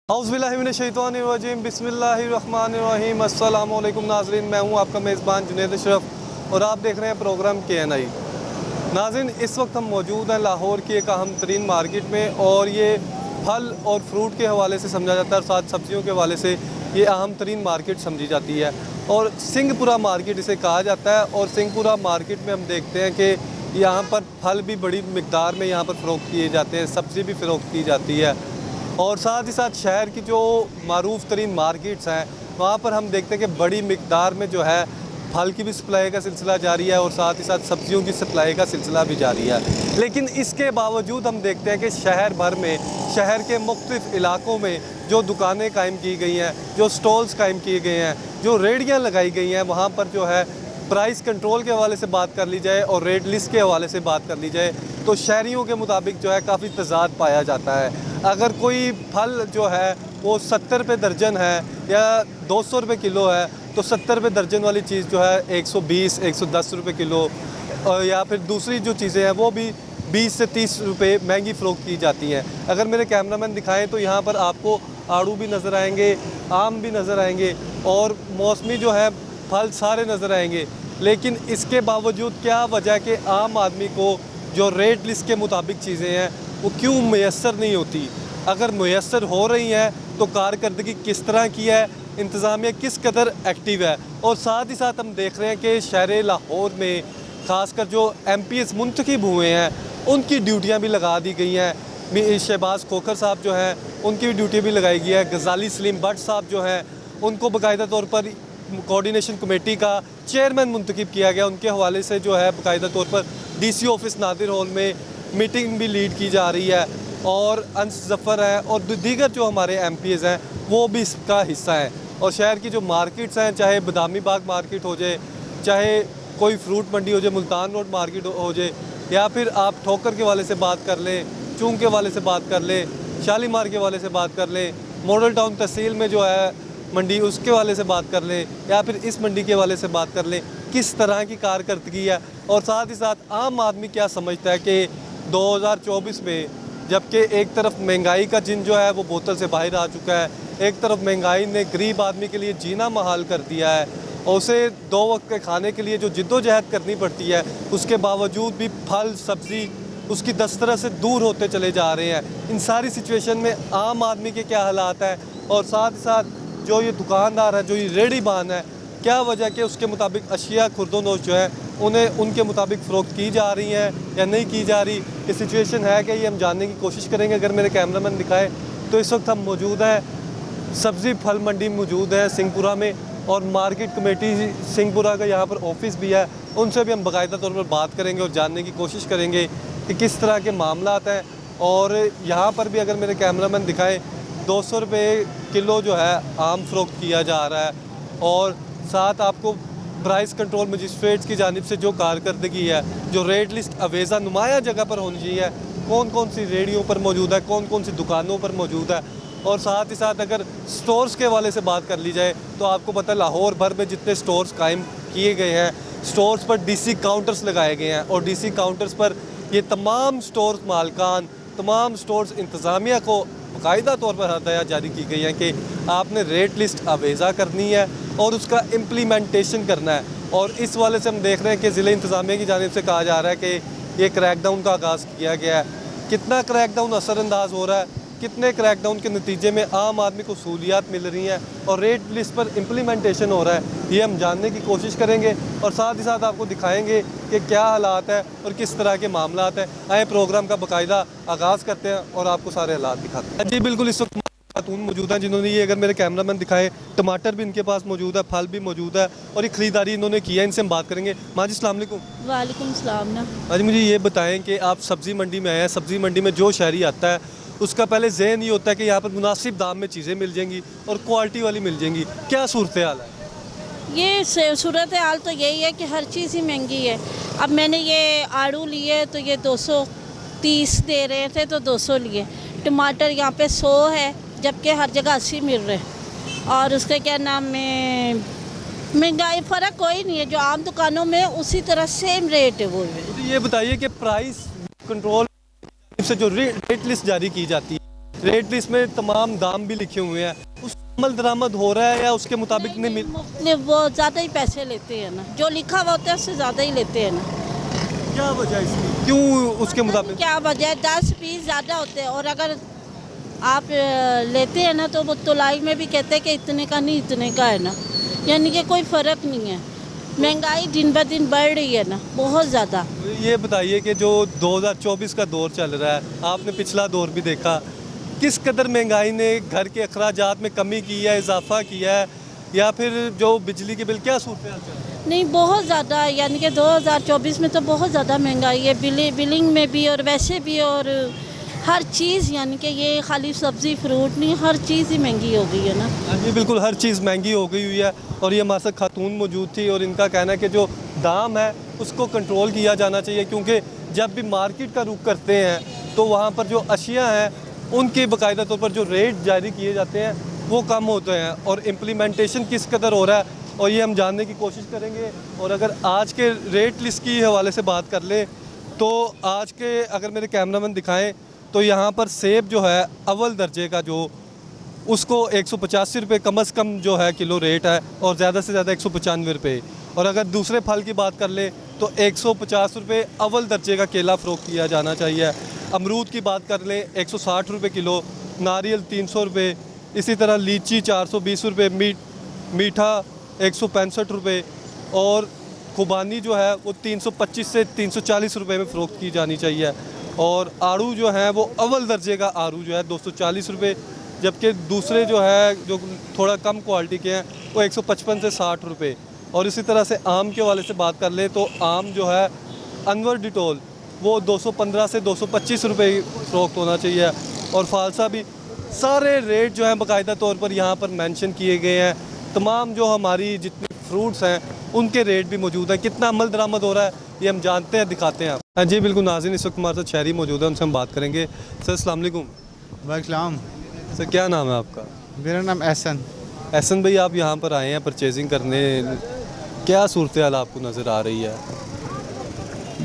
औज़ुबिल्लाहिमिनश्शैतानिर्रजीम बिस्मिल्लाहिर्रहमानिर्रहीम अस्सलामु अलैकुम नाज़रीन, मैं हूँ आपका मेज़बान जुनैद अशरफ और आप देख रहे हैं प्रोग्राम KNI। नाज़रीन, इस वक्त हम मौजूद हैं लाहौर की एक अहम तरीन मार्केट में और ये फल और फ्रूट के हवाले से समझा जाता है और साथ सब्ज़ियों के हवाले से ये अहम तरीन मार्केट समझी जाती है और सिंहपुरा मार्केट इसे कहा जाता है। और सिंहपुरा मार्केट में हम देखते हैं कि यहाँ पर फल भी बड़ी मिकदार में यहाँ पर फ़रोख्त किए जाते हैं, सब्ज़ी भी फ़रोख्त की जाती है और साथ ही साथ शहर की जो मारूफ़ तरीन मार्केट्स हैं वहाँ पर हम देखते हैं कि बड़ी मिकदार में जो है फल की भी सप्लाई का सिलसिला जारी है और साथ ही साथ सब्जियों की सप्लाई का सिलसिला भी जारी है। लेकिन इसके बावजूद हम देखते हैं कि शहर भर में, शहर के मुख्तलिफ़ इलाक़ों में जो दुकानें कायम की गई हैं, जो स्टॉल्स कायम किए गए हैं, जो रेहड़ियाँ लगाई गई हैं, वहाँ पर जो है प्राइस कंट्रोल के हवाले से बात कर ली जाए और रेट लिस्ट के हवाले से बात कर ली जाए तो शहरियों के मुताबिक जो है काफ़ी तज़ाद पाया जाता है। अगर कोई फल जो है वो 70 रुपये दर्जन है या 200 रुपये किलो है तो 70 रुपये दर्जन वाली चीज़ जो है 120 110 रुपये किलो या फिर दूसरी जो चीज़ें हैं वो भी 20 से 30 रुपये महंगी फ़रोख्त की जाती हैं। अगर मेरे कैमरामैन दिखाएं तो यहाँ पर आपको आड़ू भी नज़र आएंगे, आम भी नज़र आएंगे और मौसमी जो है फल सारे नज़र आएंगे। लेकिन इसके बावजूद क्या वजह कि आम आदमी को जो रेट लिस्ट के मुताबिक चीज़ें हैं वो क्यों मैसर नहीं होती? अगर मैसर हो रही हैं तो कारकर्दगी किस तरह की है, इंतज़ामिया किस कदर एक्टिव है। और साथ ही साथ हम देख रहे हैं कि शहर लाहौर में ख़ासकर जो MPs मुंतखब हुए हैं उनकी ड्यूटियाँ भी लगा दी गई हैं। शहबाज खोखर साहब जो हैं उनकी भी ड्यूटी भी लगाई गई है। गजाली सलीम भट्ट साहब जो हैं उनको बाकायदा तौर पर कोऑर्डिनेशन कमेटी का चेयरमैन मुंतखब किया गया। उनके हवाले से जो है बाकायदा तौर पर DC ऑफिस नादिर हॉल में मीटिंग भी लीड की जा रही है और अंस जफ़र है और दीगर जो हमारे MPs हैं वो भी इसका हिस्सा हैं। और शहर की जो मार्केट्स हैं, चाहे बदामी बाग मार्केट हो जाए, चाहे कोई फ्रूट मंडी हो जाए, मुल्तान रोड मार्केट हो जाए, या फिर आप ठोकर के वाले से बात कर लें, चूंग के वाले से बात कर लें, शालीमार के वाले से बात कर लें, मॉडल टाउन तहसील में जो है मंडी उसके वाले से बात कर लें, या फिर इस मंडी के वाले से बात कर लें, किस तरह की कारकर्दगी है। और साथ ही साथ आम आदमी क्या समझता है कि 2024 में जबकि एक तरफ महंगाई का जिन जो है वो बोतल से बाहर आ चुका है, एक तरफ महंगाई ने गरीब आदमी के लिए जीना महाल कर दिया है और उसे 2 वक्त के खाने के लिए जो जिद्दोजहद करनी पड़ती है उसके बावजूद भी फल सब्ज़ी उसकी दस्तरस से दूर होते चले जा रहे हैं। इन सारी सिचुएशन में आम आदमी के क्या हालात हैं और साथ ही साथ जो ये दुकानदार है, जो ये रेहड़ी बान है, क्या वजह कि उसके मुताबिक अशिया खुर्दोनोश जो है उन्हें उनके मुताबिक फ़रोख्त की जा रही हैं या नहीं की जा रही। ये सिचुएशन है कि ये हम जानने की कोशिश करेंगे। अगर मेरे कैमरामैन दिखाए तो इस वक्त हम मौजूद हैं सब्ज़ी फल मंडी मौजूद है सिंहपुरा में और मार्केट कमेटी सिंहपुरा का यहाँ पर ऑफिस भी है। उनसे भी हम बाकायदा तौर पर बात करेंगे और जानने की कोशिश करेंगे कि किस तरह के मामलात हैं। और यहाँ पर भी अगर मेरे कैमरामैन दिखाएँ 200 रुपये किलो जो है आम फ़रोख्त किया जा रहा है और साथ आपको प्राइस कंट्रोल मजिस्ट्रेट्स की जानिब से जो कारकर्दगी है, जो रेट लिस्ट अवेज़ा नुमाया जगह पर होनी चाहिए, कौन कौन सी रेहड़ियों पर मौजूद है, कौन कौन सी दुकानों पर मौजूद है। और साथ ही साथ अगर स्टोर्स के हवाले से बात कर ली जाए तो आपको पता है लाहौर भर में जितने स्टोर्स कायम किए गए हैं, स्टोर्स पर DC काउंटर्स लगाए गए हैं और DC काउंटर्स पर ये तमाम स्टोर्स मालकान, तमाम स्टोर्स इंतज़ामिया को बाकायदा तौर पर हदायत जारी की गई है कि आपने रेट लिस्ट अवेज़ा करनी है और उसका इम्प्लीमेंटेशन करना है। और इस वाले से हम देख रहे हैं कि ज़िले इंतज़ामिया की जानिब से कहा जा रहा है कि ये क्रैकडाउन का आगाज़ किया गया है। कितना क्रैकडाउन असरअंदाज हो रहा है, कितने क्रैकडाउन के नतीजे में आम आदमी को सहूलियात मिल रही हैं और रेट लिस्ट पर इम्प्लीमेंटेशन हो रहा है, ये हम जानने की कोशिश करेंगे और साथ ही साथ आपको दिखाएंगे कि क्या हालात है और किस तरह के मामलात हैं। आए प्रोग्राम का बाकायदा आगाज़ करते हैं और आपको सारे हालात दिखाते हैं। जी बिल्कुल, इस वक्त खातून मौजूद हैं जिन्होंने ये, अगर मेरे कैमरामैन दिखाए, टमाटर भी इनके पास मौजूद है, फल भी मौजूद है और ये ख़रीदारी इन्होंने की है। इनसे हम बात करेंगे। माँ जी अस्सलाम वालेकुम। वालेकुम सलाम ना। आज मुझे ये बताएं कि आप सब्ज़ी मंडी में आए हैं, सब्ज़ी मंडी में जो शहरी आता है उसका पहले ज़हन ये होता है कि यहाँ पर मुनासिब दाम में चीज़ें मिल जाएंगी और क्वालिटी वाली मिल जाएंगी। क्या सूरत हाल है? ये सूरत हाल तो यही है कि हर चीज़ ही महंगी है। अब मैंने ये आड़ू लिए तो ये 230 दे रहे थे तो 200 लिए। टमाटर यहाँ पे 100 है जबकि हर जगह 80 मिल रहे हैं। और उसका क्या नाम में महंगाई फ़र्क कोई नहीं है, जो आम दुकानों में उसी तरह सेम रेट है वो। तो ये बताइए कि प्राइस कंट्रोल से जो रेट लिस्ट जारी की जाती है रेट लिस्ट में तमाम दाम भी लिखे हुए हैं, उस अमल दरामद हो रहा है या उसके मुताबिक नहीं मिल? नहीं, वो ज़्यादा ही पैसे लेते हैं ना, जो लिखा हुआ होता है उससे ज़्यादा ही लेते हैं ना। क्या वजह इसकी, क्यों उसके मुताबिक? क्या वजह है, 10-20 ज़्यादा होते हैं, और अगर आप लेते हैं ना तो वो तुलाई में भी कहते हैं कि इतने का नहीं, इतने का है ना, यानी कि कोई फ़र्क नहीं है। महंगाई दिन ब दिन बढ़ रही है ना, बहुत ज़्यादा। ये बताइए कि जो 2024 का दौर चल रहा है, आपने पिछला दौर भी देखा, किस कदर महंगाई ने घर के अखराजात में कमी की है, इजाफा किया है, या फिर जो बिजली के बिल, क्या सूरत हाल है? नहीं, बहुत ज़्यादा, यानी कि 2024 में तो बहुत ज़्यादा महंगाई है, बिलिंग में भी और वैसे भी, और हर चीज़, यानी कि ये खाली सब्ज़ी फ्रूट नहीं, हर चीज़ ही महंगी हो गई है ना। हाँ जी, बिल्कुल हर चीज़ महंगी हो गई हुई है। और ये हमारे साथ खातून मौजूद थी और इनका कहना है कि जो दाम है उसको कंट्रोल किया जाना चाहिए, क्योंकि जब भी मार्केट का रुख करते हैं तो वहाँ पर जो अशिया हैं उनके बाकायदा तौर पर जो रेट जारी किए जाते हैं वो कम होते हैं, और इम्प्लीमेंटेशन किस कदर हो रहा है और ये हम जानने की कोशिश करेंगे। और अगर आज के रेट लिस्ट की हवाले से बात कर ले तो आज के, अगर मेरे कैमरामैन दिखाएं तो यहाँ पर सेब जो है अव्वल दर्जे का, जो उसको 185 रुपये कम से कम जो है किलो रेट है, और ज़्यादा से ज़्यादा 195 रुपये। और अगर दूसरे फल की बात कर ले तो 150 रुपये अव्वल दर्जे का केला फ़रोख्त किया जाना चाहिए। अमरूद की बात कर ले 160 रुपये किलो, नारियल 300 रुपये, इसी तरह लीची 420 रुपये, मीठा 165 रुपये, और खुबानी जो है वो 325 से 340 रुपये में फ़रोख्त की जानी चाहिए। और आड़ू जो है वो अव्वल दर्जे का आड़ू जो है 240 रुपये, जबकि दूसरे जो है जो थोड़ा कम क्वालिटी के हैं वो 155 से 60 रुपये। और इसी तरह से आम के वाले से बात कर ले तो आम जो है अनवर डिटोल वो 215 से 225 रुपये फ़रोख्त होना चाहिए। और फालसा भी, सारे रेट जो हैं बाकायदा तौर पर यहाँ पर मेंशन किए गए हैं। तमाम जो हमारी जितनी फ्रूट्स हैं उनके रेट भी मौजूद हैं। कितना अमल दरामद हो रहा है ये हम जानते हैं, दिखाते हैं। हाँ जी बिल्कुल नाज़रीन, इस वक्त हमारे साथ शहरी मौजूद है, उनसे हम बात करेंगे। सर अस्सलाम वालेकुम। वालेकुम। सर क्या नाम है आपका? मेरा नाम एहसन। एहसन भाई, आप यहाँ पर आए हैं परचेजिंग करने, क्या सूरत हाल आपको नज़र आ रही है?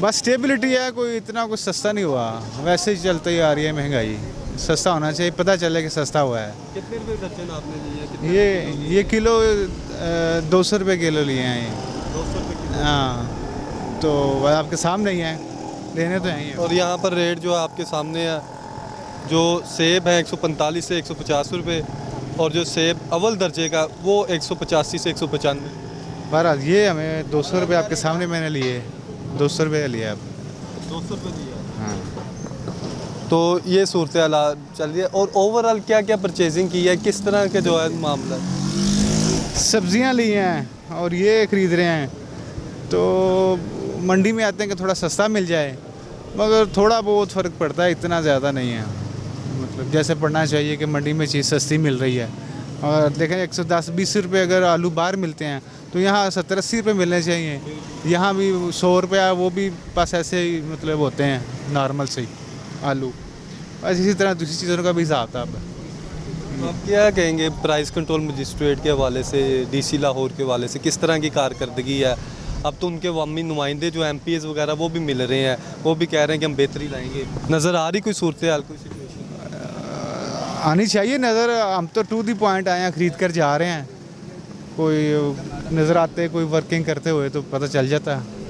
बस स्टेबिलिटी है, कोई इतना कुछ सस्ता नहीं हुआ, वैसे ही चलती ही आ रही है महंगाई। सस्ता होना चाहिए, पता चले कि सस्ता हुआ है। कितने रुपये दर्जन आपने लिए? ये किलो 200 रुपये किलो लिए हैं ये। 200 रुपये किलो। हाँ, तो वह आपके सामने ही है, लेने तो हैं ही। और यहाँ पर रेट जो है आपके सामने है, जो सेब है 145 से 150 रुपये, और जो सेब अव्वल दर्जे का वो 185 से 195। बहरहाल ये हमें 200 रुपये आपके सामने मैंने लिए, 200 रुपये लिए आप। 200 रुपये दिया। हाँ, तो ये सूरत हाल चल रही है। और ओवरऑल क्या क्या परचेजिंग की है, किस तरह के जो है मामला? सब्जियां ली हैं और ये ख़रीद रहे हैं, तो मंडी में आते हैं कि थोड़ा सस्ता मिल जाए, मगर थोड़ा बहुत फ़र्क पड़ता है, इतना ज़्यादा नहीं है। मतलब जैसे पड़ना चाहिए कि मंडी में चीज़ सस्ती मिल रही है। और देखें 110-20 रुपये अगर आलू बाहर मिलते हैं तो यहाँ 70-80 रुपये मिलने चाहिए। यहाँ भी 100 रुपया, वो भी बस ऐसे ही मतलब होते हैं नॉर्मल से ही आलू। बस इसी तरह दूसरी चीज़ों का भी हिसाब था। अब तो आप क्या कहेंगे प्राइस कंट्रोल मजिस्ट्रेट के हवाले से, डीसी लाहौर के हवाले से किस तरह की कारकर्दगी है? अब तो उनके अवामी नुमाइंदे जो MPs वगैरह वो भी मिल रहे हैं, वो भी कह रहे हैं कि हम बेहतरी लाएंगे। नज़र आ रही कोई सूरत हाल, कोई सिचुएशन आनी चाहिए नज़र। हम तो टू दी पॉइंट आए हैं, ख़रीद कर जा रहे हैं। कोई नज़र आते, कोई वर्किंग करते हुए तो पता चल जाता है।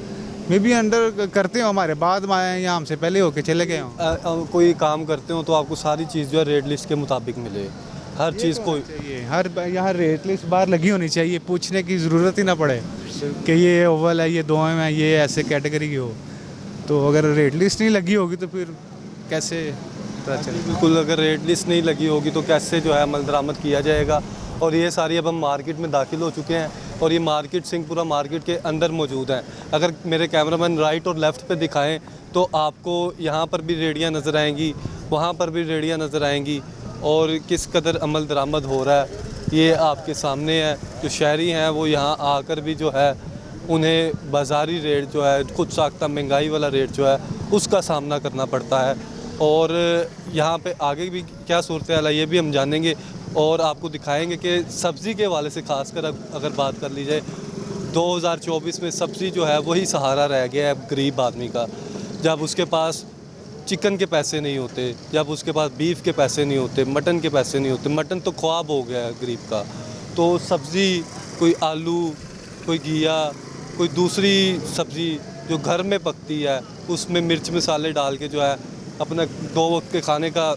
मे बी अंडर करते हो, हमारे बाद में आए या हमसे पहले होके चले गए हों। कोई काम करते हो तो आपको सारी चीज़ जो है रेट लिस्ट के मुताबिक मिले, हर चीज़ को चाहिए। हर यहाँ रेट लिस्ट बाहर लगी होनी चाहिए, पूछने की ज़रूरत ही ना पड़े कि ये ओवल है, ये दोएं हैं, ये ऐसे कैटेगरी की हो। तो अगर रेट लिस्ट नहीं लगी होगी तो फिर कैसे पता चले? बिल्कुल, अगर रेट लिस्ट नहीं लगी होगी तो कैसे जो है अमल दरामद किया जाएगा। और ये सारी, अब हम मार्केट में दाखिल हो चुके हैं और ये मार्केट सिंहपुरा मार्केट के अंदर मौजूद है। अगर मेरे कैमरामैन राइट और लेफ़्ट पे दिखाएं तो आपको यहाँ पर भी रेडियाँ नज़र आएंगी, वहाँ पर भी रेडियाँ नज़र आएंगी, और किस कदर अमल दरामद हो रहा है ये आपके सामने है। जो शहरी हैं वो यहाँ आकर भी जो है उन्हें बाज़ारी रेट जो है, खुद साख्ता महंगाई वाला रेट जो है उसका सामना करना पड़ता है। और यहाँ पे आगे भी क्या सूरत हाल है ये भी हम जानेंगे और आपको दिखाएंगे कि सब्ज़ी के हवाले से खासकर अगर बात कर ली जाए, 2024 में सब्ज़ी जो है वही सहारा रह गया है गरीब आदमी का। जब उसके पास चिकन के पैसे नहीं होते, जब उसके पास बीफ के पैसे नहीं होते, मटन के पैसे नहीं होते, मटन तो ख्वाब हो गया है गरीब का, तो सब्ज़ी कोई आलू, कोई घिया, कोई दूसरी सब्ज़ी जो घर में पकती है उसमें मिर्च मसाले डाल के जो है अपना 2 वक्त के खाने का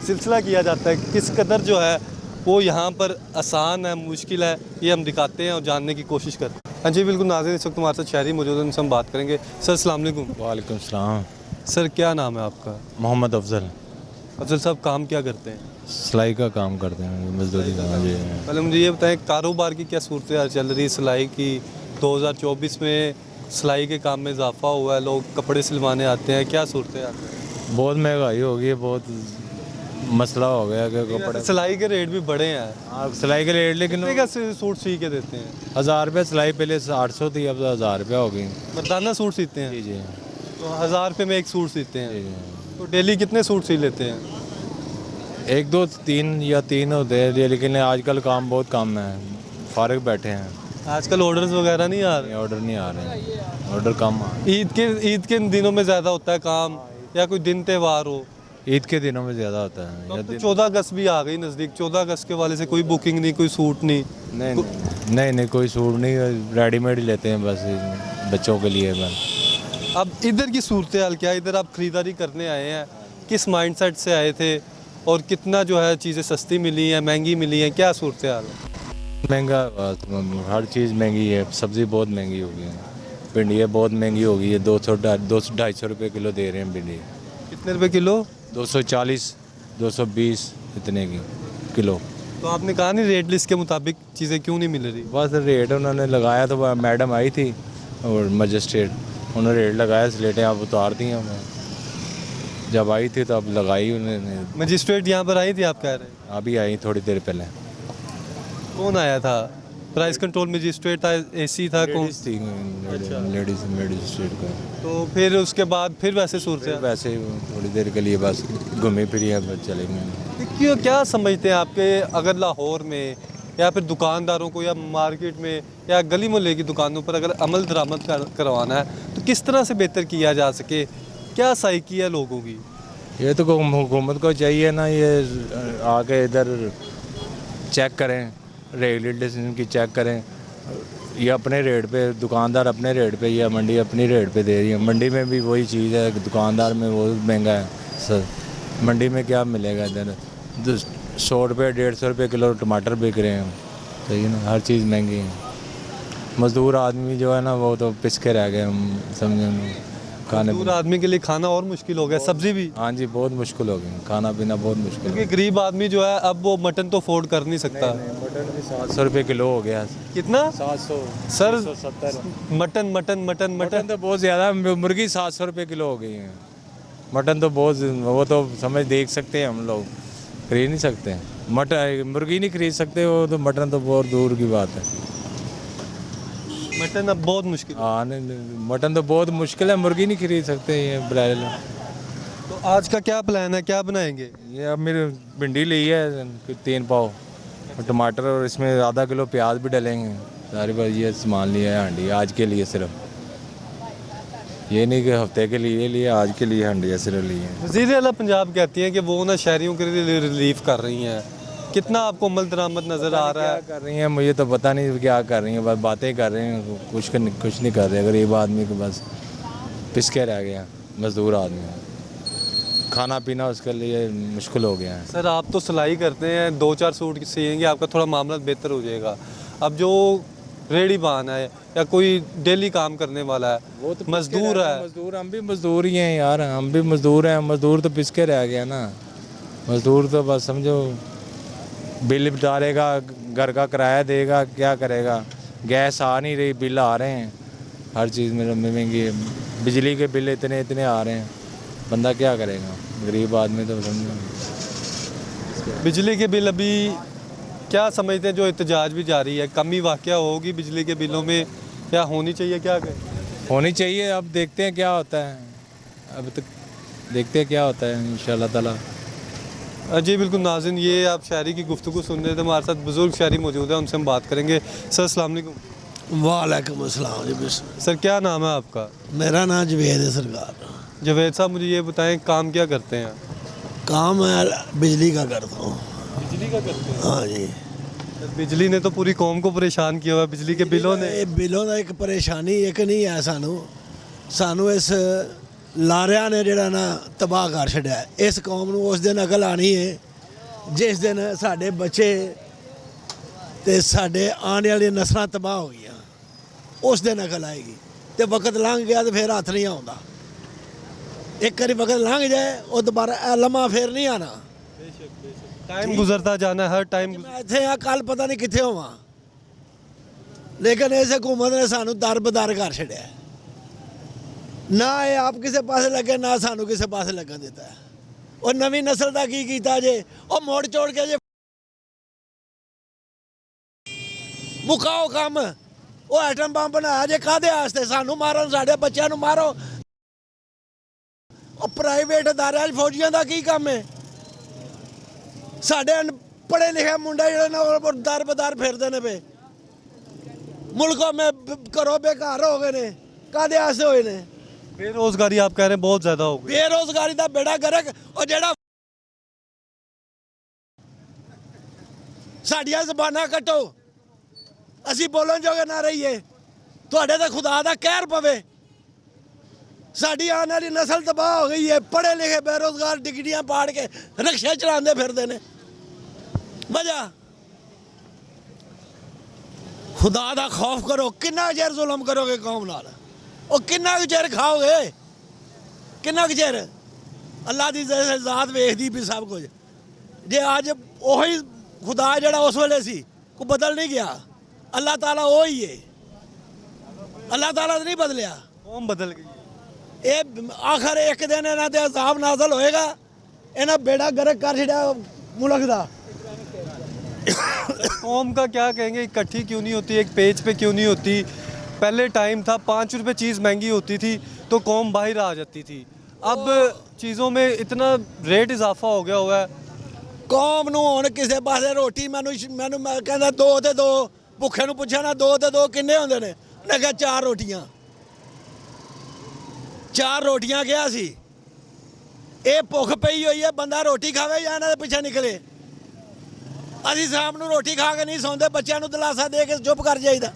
सिलसिला किया जाता है। किस कदर जो है वो यहाँ पर आसान है, मुश्किल है, ये हम दिखाते हैं और जानने की कोशिश करते हैं। हाँ जी बिल्कुल नाज़रीन, इस वक्त हमारे साथ शहरी मौजूद हैं, उनसे हम बात करेंगे। सर अस्सलाम वालेकुम। वालेकुम सलाम। सर क्या नाम है आपका? मोहम्मद अफजल। अफजल साहब काम क्या करते हैं? सिलाई का काम करते हैं, मजदूरी का जी। पहले मुझे ये बताएं कारोबार की क्या सूरत हाल चल रही है सिलाई की? 2024 में सिलाई के काम में इजाफा हुआ है, लोग कपड़े सिलवाने आते हैं, क्या सूरत हाल है? बहुत महंगाई हो गई है, बहुत मसला हो गया कि कपड़े सिलाई के रेट भी बढ़े हैं। आप सिलाई के रेट, लेकिन कितने का सूट सी के देते हैं? 1000 रुपये सिलाई पहले 800 थी, अब 1000 रुपये हो गई। मर्दाना सूट सीते हैं? जी जी तो 1000 रुपये में एक सूट सीते हैं, जी। तो डेली कितने सूट सी लेते हैं? 1 2 3 या 3 होते हैं, लेकिन आजकल काम बहुत कम है, फारिग बैठे हैं, आजकल ऑर्डर्स वगैरह नहीं आ रहे? ऑर्डर नहीं आ रहे हैं, ऑर्डर कम आ रहे ईद के दिनों में ज़्यादा होता है काम, या कोई दिन त्यौहार हो? हैं। ईद के दिनों में ज़्यादा होता है। अब तो 14 अगस्त भी आ गई नज़दीक, 14 अगस्त के वाले से कोई बुकिंग नहीं, कोई सूट नहीं। नहीं कोई सूट नहीं, रेडीमेड ही लेते हैं बस, बच्चों के लिए बस। अब इधर की सूरत हाल क्या है? इधर आप ख़रीदारी करने आए हैं, किस माइंडसेट से आए थे और कितना जो है चीज़ें सस्ती मिली हैं, महंगी मिली हैं, क्या सूरत हाल है? महंगा, हर चीज़ महंगी है, सब्ज़ी बहुत महंगी हो गई है, भिंडियाँ बहुत महंगी हो गई है, 200-250 रुपये किलो दे रहे हैं भिंडी। कितने रुपए किलो? 240 220 इतने की किलो। तो आपने कहा नहीं रेट लिस्ट के मुताबिक चीज़ें क्यों नहीं मिल रही? बस रेट उन्होंने लगाया, तो मैडम आई थी और मजिस्ट्रेट, उन्होंने रेट लगाया, स्लेटें आप उतार दी हैं, जब आई थी तो अब लगाई उन्होंने। मजिस्ट्रेट यहाँ पर आई थी आप कह रहे हैं? अभी आई थोड़ी देर पहले। कौन आया था? प्राइस कंट्रोल मजिस्ट्रेट था, एसी था, कौन? लेडीज़ थी, लेडीज़ मजिस्ट्रेट का। तो फिर उसके बाद फिर वैसे सूरत हाल? वैसे ही थोड़ी देर के लिए बस घूमी फिरी है, बस चले गए। क्यों, क्या समझते हैं आपके, अगर लाहौर में या फिर दुकानदारों को या मार्केट में या गली मोहल्ले की दुकानों पर अगर अमल दरामद करवाना है तो किस तरह से बेहतर किया जा सके? क्या साइकी है लोगों की? ये तो हुकूमत को चाहिए ना, ये आके इधर चेक करें, रेगुलेशन की चेक करें, ये अपने रेट पे, दुकानदार अपने रेट पे या मंडी अपनी रेट पे दे रही है। मंडी में भी वही चीज़ है, दुकानदार में वो महंगा है सर, मंडी में क्या मिलेगा इधर? 100 रुपये 150 रुपये किलो टमाटर बिक रहे हैं, सही है ना, हर चीज़ महंगी है। मज़दूर आदमी जो है ना वो तो पिस के रह गए, हम समझे खाने दूर आदमी के लिए खाना और मुश्किल हो गया, सब्जी भी। हाँ जी, बहुत मुश्किल हो गई, खाना पीना बहुत मुश्किल हो क्योंकि गरीब आदमी जो है अब वो मटन तो अफोर्ड कर नहीं सकता। मटन भी 700 रुपये किलो हो गया। कितना? 700 sir 770। Mutton mutton mutton mutton mutton तो बहुत ज़्यादा, मुर्गी 700 रुपये किलो हो गई है। मटन तो बहुत, वो तो समझ देख सकते हैं, हम लोग खरीद नहीं सकते। मटन मुर्गी नहीं खरीद सकते, वो तो मटन तो बहुत दूर की बात है। मटन अब बहुत मुश्किल। हाँ नहीं, मटन तो बहुत मुश्किल है, मुर्गी नहीं खरीद सकते ये ब्रायलर। तो आज का क्या प्लान है, क्या बनाएंगे? ये अब मेरी भिंडी ली है 3 पाव और टमाटर, और इसमें आधा किलो प्याज भी डलेंगे। सारी बात ये सामान लिया है हांडी आज के लिए सिर्फ, ये नहीं कि हफ्ते के लिए आज के लिए हांडी सिर्फ ली है। वज़ीर आला पंजाब कहती हैं कि वो ना शहरियों के लिए रिलीफ कर रही हैं, कितना आपको अमल दरामद नज़र आ रहा है? क्या कर रही हैं मुझे तो पता नहीं क्या कर रही हैं, बस बातें कर रहे हैं, कुछ नहीं कर रहे। गरीब आदमी को बस पिस के रह गया, मज़दूर आदमी, खाना पीना उसके लिए मुश्किल हो गया है। सर आप तो सिलाई करते हैं, 2-4 सूट सिएंगे आपका थोड़ा मामला बेहतर हो जाएगा। अब जो रेडी बान है या कोई डेली काम करने वाला है, वो तो मजदूर है। मजदूर, हम भी मजदूर ही हैं यार, हम भी मजदूर हैं, मजदूर तो पिस के रह गया ना। मजदूर तो बस समझो बिल डालेगा, घर का किराया देगा, क्या करेगा? गैस आ नहीं रही, बिल आ रहे हैं, हर चीज़ में महंगी है, बिजली के बिल इतने आ रहे हैं, बंदा क्या करेगा? गरीब आदमी तो समझो। बिजली के बिल अभी क्या समझते हैं, जो एहतजाज भी जारी है, कमी वाक़या होगी बिजली के बिलों में या होनी चाहिए, क्या कहें? होनी चाहिए, अब देखते हैं क्या होता है, अब तक देखते हैं क्या होता है इंशाल्लाह ताला। जी बिल्कुल नाज़रीन, ये आप शायरी की गुफ्तगू सुन रहे थे, हमारे साथ बुज़ुर्ग शायरी मौजूद है, उनसे हम बात करेंगे। सर अस्सलाम वालेकुम। वालेकुम अस्सलाम जी। सर क्या नाम है आपका? मेरा नाम जवेद है सरकार। जवेद साहब मुझे ये बताएं, काम क्या करते हैं? काम मैं बिजली का करता हूँ। बिजली का करते हैं? हाँ जी। बिजली ने तो पूरी कौम को परेशान किया हुआ है, बिजली के बिलों ने। ਇਹ ਬਿੱਲੋਂ ਦਾ ਇੱਕ ਪਰੇਸ਼ਾਨੀ ਇੱਕ ਨਹੀਂ ਹੈ ਸਾਨੂੰ ਇਸ ਲਾਰਿਆਂ ਨੇ ਜਿਹੜਾ ਨਾ ਤਬਾਹ ਕਰ ਛੱਡਿਆ ਹੈ। ਇਸ ਕੌਮ ਨੂੰ ਉਸ ਦਿਨ ਅਕਲ ਆਣੀ ਹੈ ਜਿਸ ਦਿਨ ਸਾਡੇ ਬੱਚੇ ਤੇ ਸਾਡੇ ਆਉਣ ਵਾਲੀਆਂ ਨਸਲਾਂ ਤਬਾਹ ਹੋ ਗਈਆਂ, ਉਸ ਦਿਨ ਅਕਲ ਆਏਗੀ। ਤੇ ਵਕਤ ਲੰਘ ਗਿਆ ਤੇ ਫਿਰ ਹੱਥ ਨਹੀਂ ਆਉਂਦਾ। ਇੱਕ ਵਾਰੀ ਵਕਤ ਲੰਘ ਜਾਏ ਉਹ ਦੁਬਾਰਾ ਇਹ ਲਮਾ ਫਿਰ ਨਹੀਂ ਆਣਾ। टाइम गुजरता जाना है, हर टाइम ਮੈਂ ਇੱਥੇ ਆ ਕੱਲ ਪਤਾ ਨਹੀਂ ਕਿੱਥੇ ਹੋਵਾਂ, ਲੇਕਿਨ ਇਸ ਹਕੂਮਤ ਨੇ ਸਾਨੂੰ ਦਰਬਦਰ ਕਰ ਛੱਡਿਆ। ਨਾ ਇਹ ਆਪ ਕਿਸੇ ਪਾਸੇ ਲੱਗੇ, ਨਾ ਸਾਨੂੰ ਕਿਸੇ ਪਾਸੇ ਲੱਗਣ ਦਿੱਤਾ। ਉਹ ਨਵੀਂ ਨਸਲ ਦਾ ਕੀ ਕੀਤਾ ਜੇ? ਉਹ ਮੋੜ ਚੋੜ ਕੇ ਜੇ ਮੁਕਾਓ ਕੰਮ। ਉਹ ਐਟਮ ਬੰਬ ਬਣਾਇਆ ਜੇ ਕਾਹਦੇ ਵਾਸਤੇ? ਸਾਨੂੰ ਮਾਰਨ, ਸਾਡੇ ਬੱਚਿਆਂ ਨੂੰ ਮਾਰੋ। ਉਹ ਪ੍ਰਾਈਵੇਟ ਅਦਾਰਿਆਂ 'ਚ ਫੌਜੀਆਂ ਦਾ ਕੀ ਕੰਮ ਹੈ? ਸਾਡੇ ਪੜ੍ਹੇ ਲਿਖੇ ਮੁੰਡੇ ਜਿਹੜੇ ਨੇ ਉਹ ਦਰ ਬਦਰ ਫਿਰਦੇ ਨੇ ਪਏ ਮੁਲਕੋਂ ਮੈਂ ਘਰੋਂ ਬੇਘਰ ਹੋ ਗਏ ਨੇ। ਕਾਹਦੇ ਆਸੇ ਹੋਏ ਨੇ? बेरोजगारी आप कह रहे हैं बहुत ज़्यादा हो गई। ਬੇਰੋਜ਼ਗਾਰੀ ਦਾ ਬੇੜਾ ਗਰਕ। ਉਹ ਜਿਹੜਾ ਸਾਡੀਆਂ ਜ਼ਬਾਨਾਂ ਕੱਟੋ, ਅਸੀਂ ਬੋਲਣ ਜੋਗੇ ਨਾ ਰਹੀਏ, ਤੁਹਾਡੇ ਤੇ ਖੁਦਾ ਦਾ ਕਹਿਰ ਪਵੇ। ਸਾਡੀ ਆਉਣ ਵਾਲੀ ਨਸਲ ਤਬਾਹ ਹੋ ਗਈ ਹੈ। ਪੜ੍ਹੇ ਲਿਖੇ ਬੇਰੋਜ਼ਗਾਰ ਡਿਗਰੀਆਂ ਪਾੜ ਕੇ ਰਿਕਸ਼ੇ ਚਲਾਉਂਦੇ ਫਿਰਦੇ ਨੇ। ਮਜ਼ਾ ਖੁਦਾ ਦਾ ਖੌਫ ਕਰੋ। ਕਿੰਨਾ ਚਿਰ ਜ਼ੁਲਮ ਕਰੋਗੇ ਕੌਮ ਨਾਲ? ਉਹ ਕਿੰਨਾ ਕੁ ਚਿਰ ਖਾਓਗੇ? ਕਿੰਨਾ ਕੁ ਚਿਰ? ਅੱਲਾ ਦੀ ਜ਼ਾਤ ਵੇਖਦੀ ਵੀ ਸਭ ਕੁਝ। ਜੇ ਅੱਜ ਉਹੀ ਖੁਦਾ ਜਿਹੜਾ ਉਸ ਵੇਲੇ ਸੀ ਕੋ ਬਦਲ ਨਹੀਂ ਗਿਆ। ਅੱਲਾ ਤਾਲਾ ਉਹ ਹੀ ਹੈ। ਅੱਲਾ ਤਾਲਾ ਨਹੀਂ ਬਦਲਿਆ। कौम बदल गई है। ਇਹ ਆਖਰ ਇੱਕ ਦਿਨ ਇਹਨਾਂ ਤੇ ਅਜ਼ਾਬ ਨਾਜ਼ਲ ਹੋਏਗਾ। ਇਹਨਾਂ ਬੇੜਾ ਗਰਕ ਕਰ ਛੱਡਿਆ ਮੁਲਕ ਦਾ। कौम का क्या कहेंगे, इकट्ठी क्यों नहीं होती, एक पेज पे क्यों नहीं होती? पहले टाइम था 5 रुपए चीज़ महंगी होती थी तो कौम बाहर आ जाती थी। अब चीज़ों में इतना रेट इजाफा हो गया हुआ है। ਕੌਮ ਨੂੰ ਹੁਣ ਕਿਸੇ ਪਾਸੇ ਰੋਟੀ ਮੈਨੂੰ ਮੈਂ ਕਹਿੰਦਾ 2 ਤੇ 2 ਭੁੱਖੇ ਨੂੰ ਪੁੱਛਿਆ ਨਾ 2 ਤੇ 2 ਕਿੰਨੇ ਹੁੰਦੇ ਨੇ? ਉਹਨੇ ਕਿਹਾ 4 ਰੋਟੀਆਂ। 4 ਰੋਟੀਆਂ ਕਿਹਾ ਸੀ। ਇਹ ਭੁੱਖ ਪਈ ਹੋਈ ਹੈ, ਬੰਦਾ ਰੋਟੀ ਖਾਵੇ ਜਾਂ ਇਹਨਾਂ ਦੇ ਪਿੱਛੇ ਨਿਕਲੇ। ਅਸੀਂ ਸ਼ਾਮ ਨੂੰ ਰੋਟੀ ਖਾ ਕੇ ਨਹੀਂ ਸੌਂਦੇ, ਬੱਚਿਆਂ ਨੂੰ ਦਿਲਾਸਾ ਦੇ ਕੇ ਚੁੱਪ ਕਰ ਜਾਈਦਾ।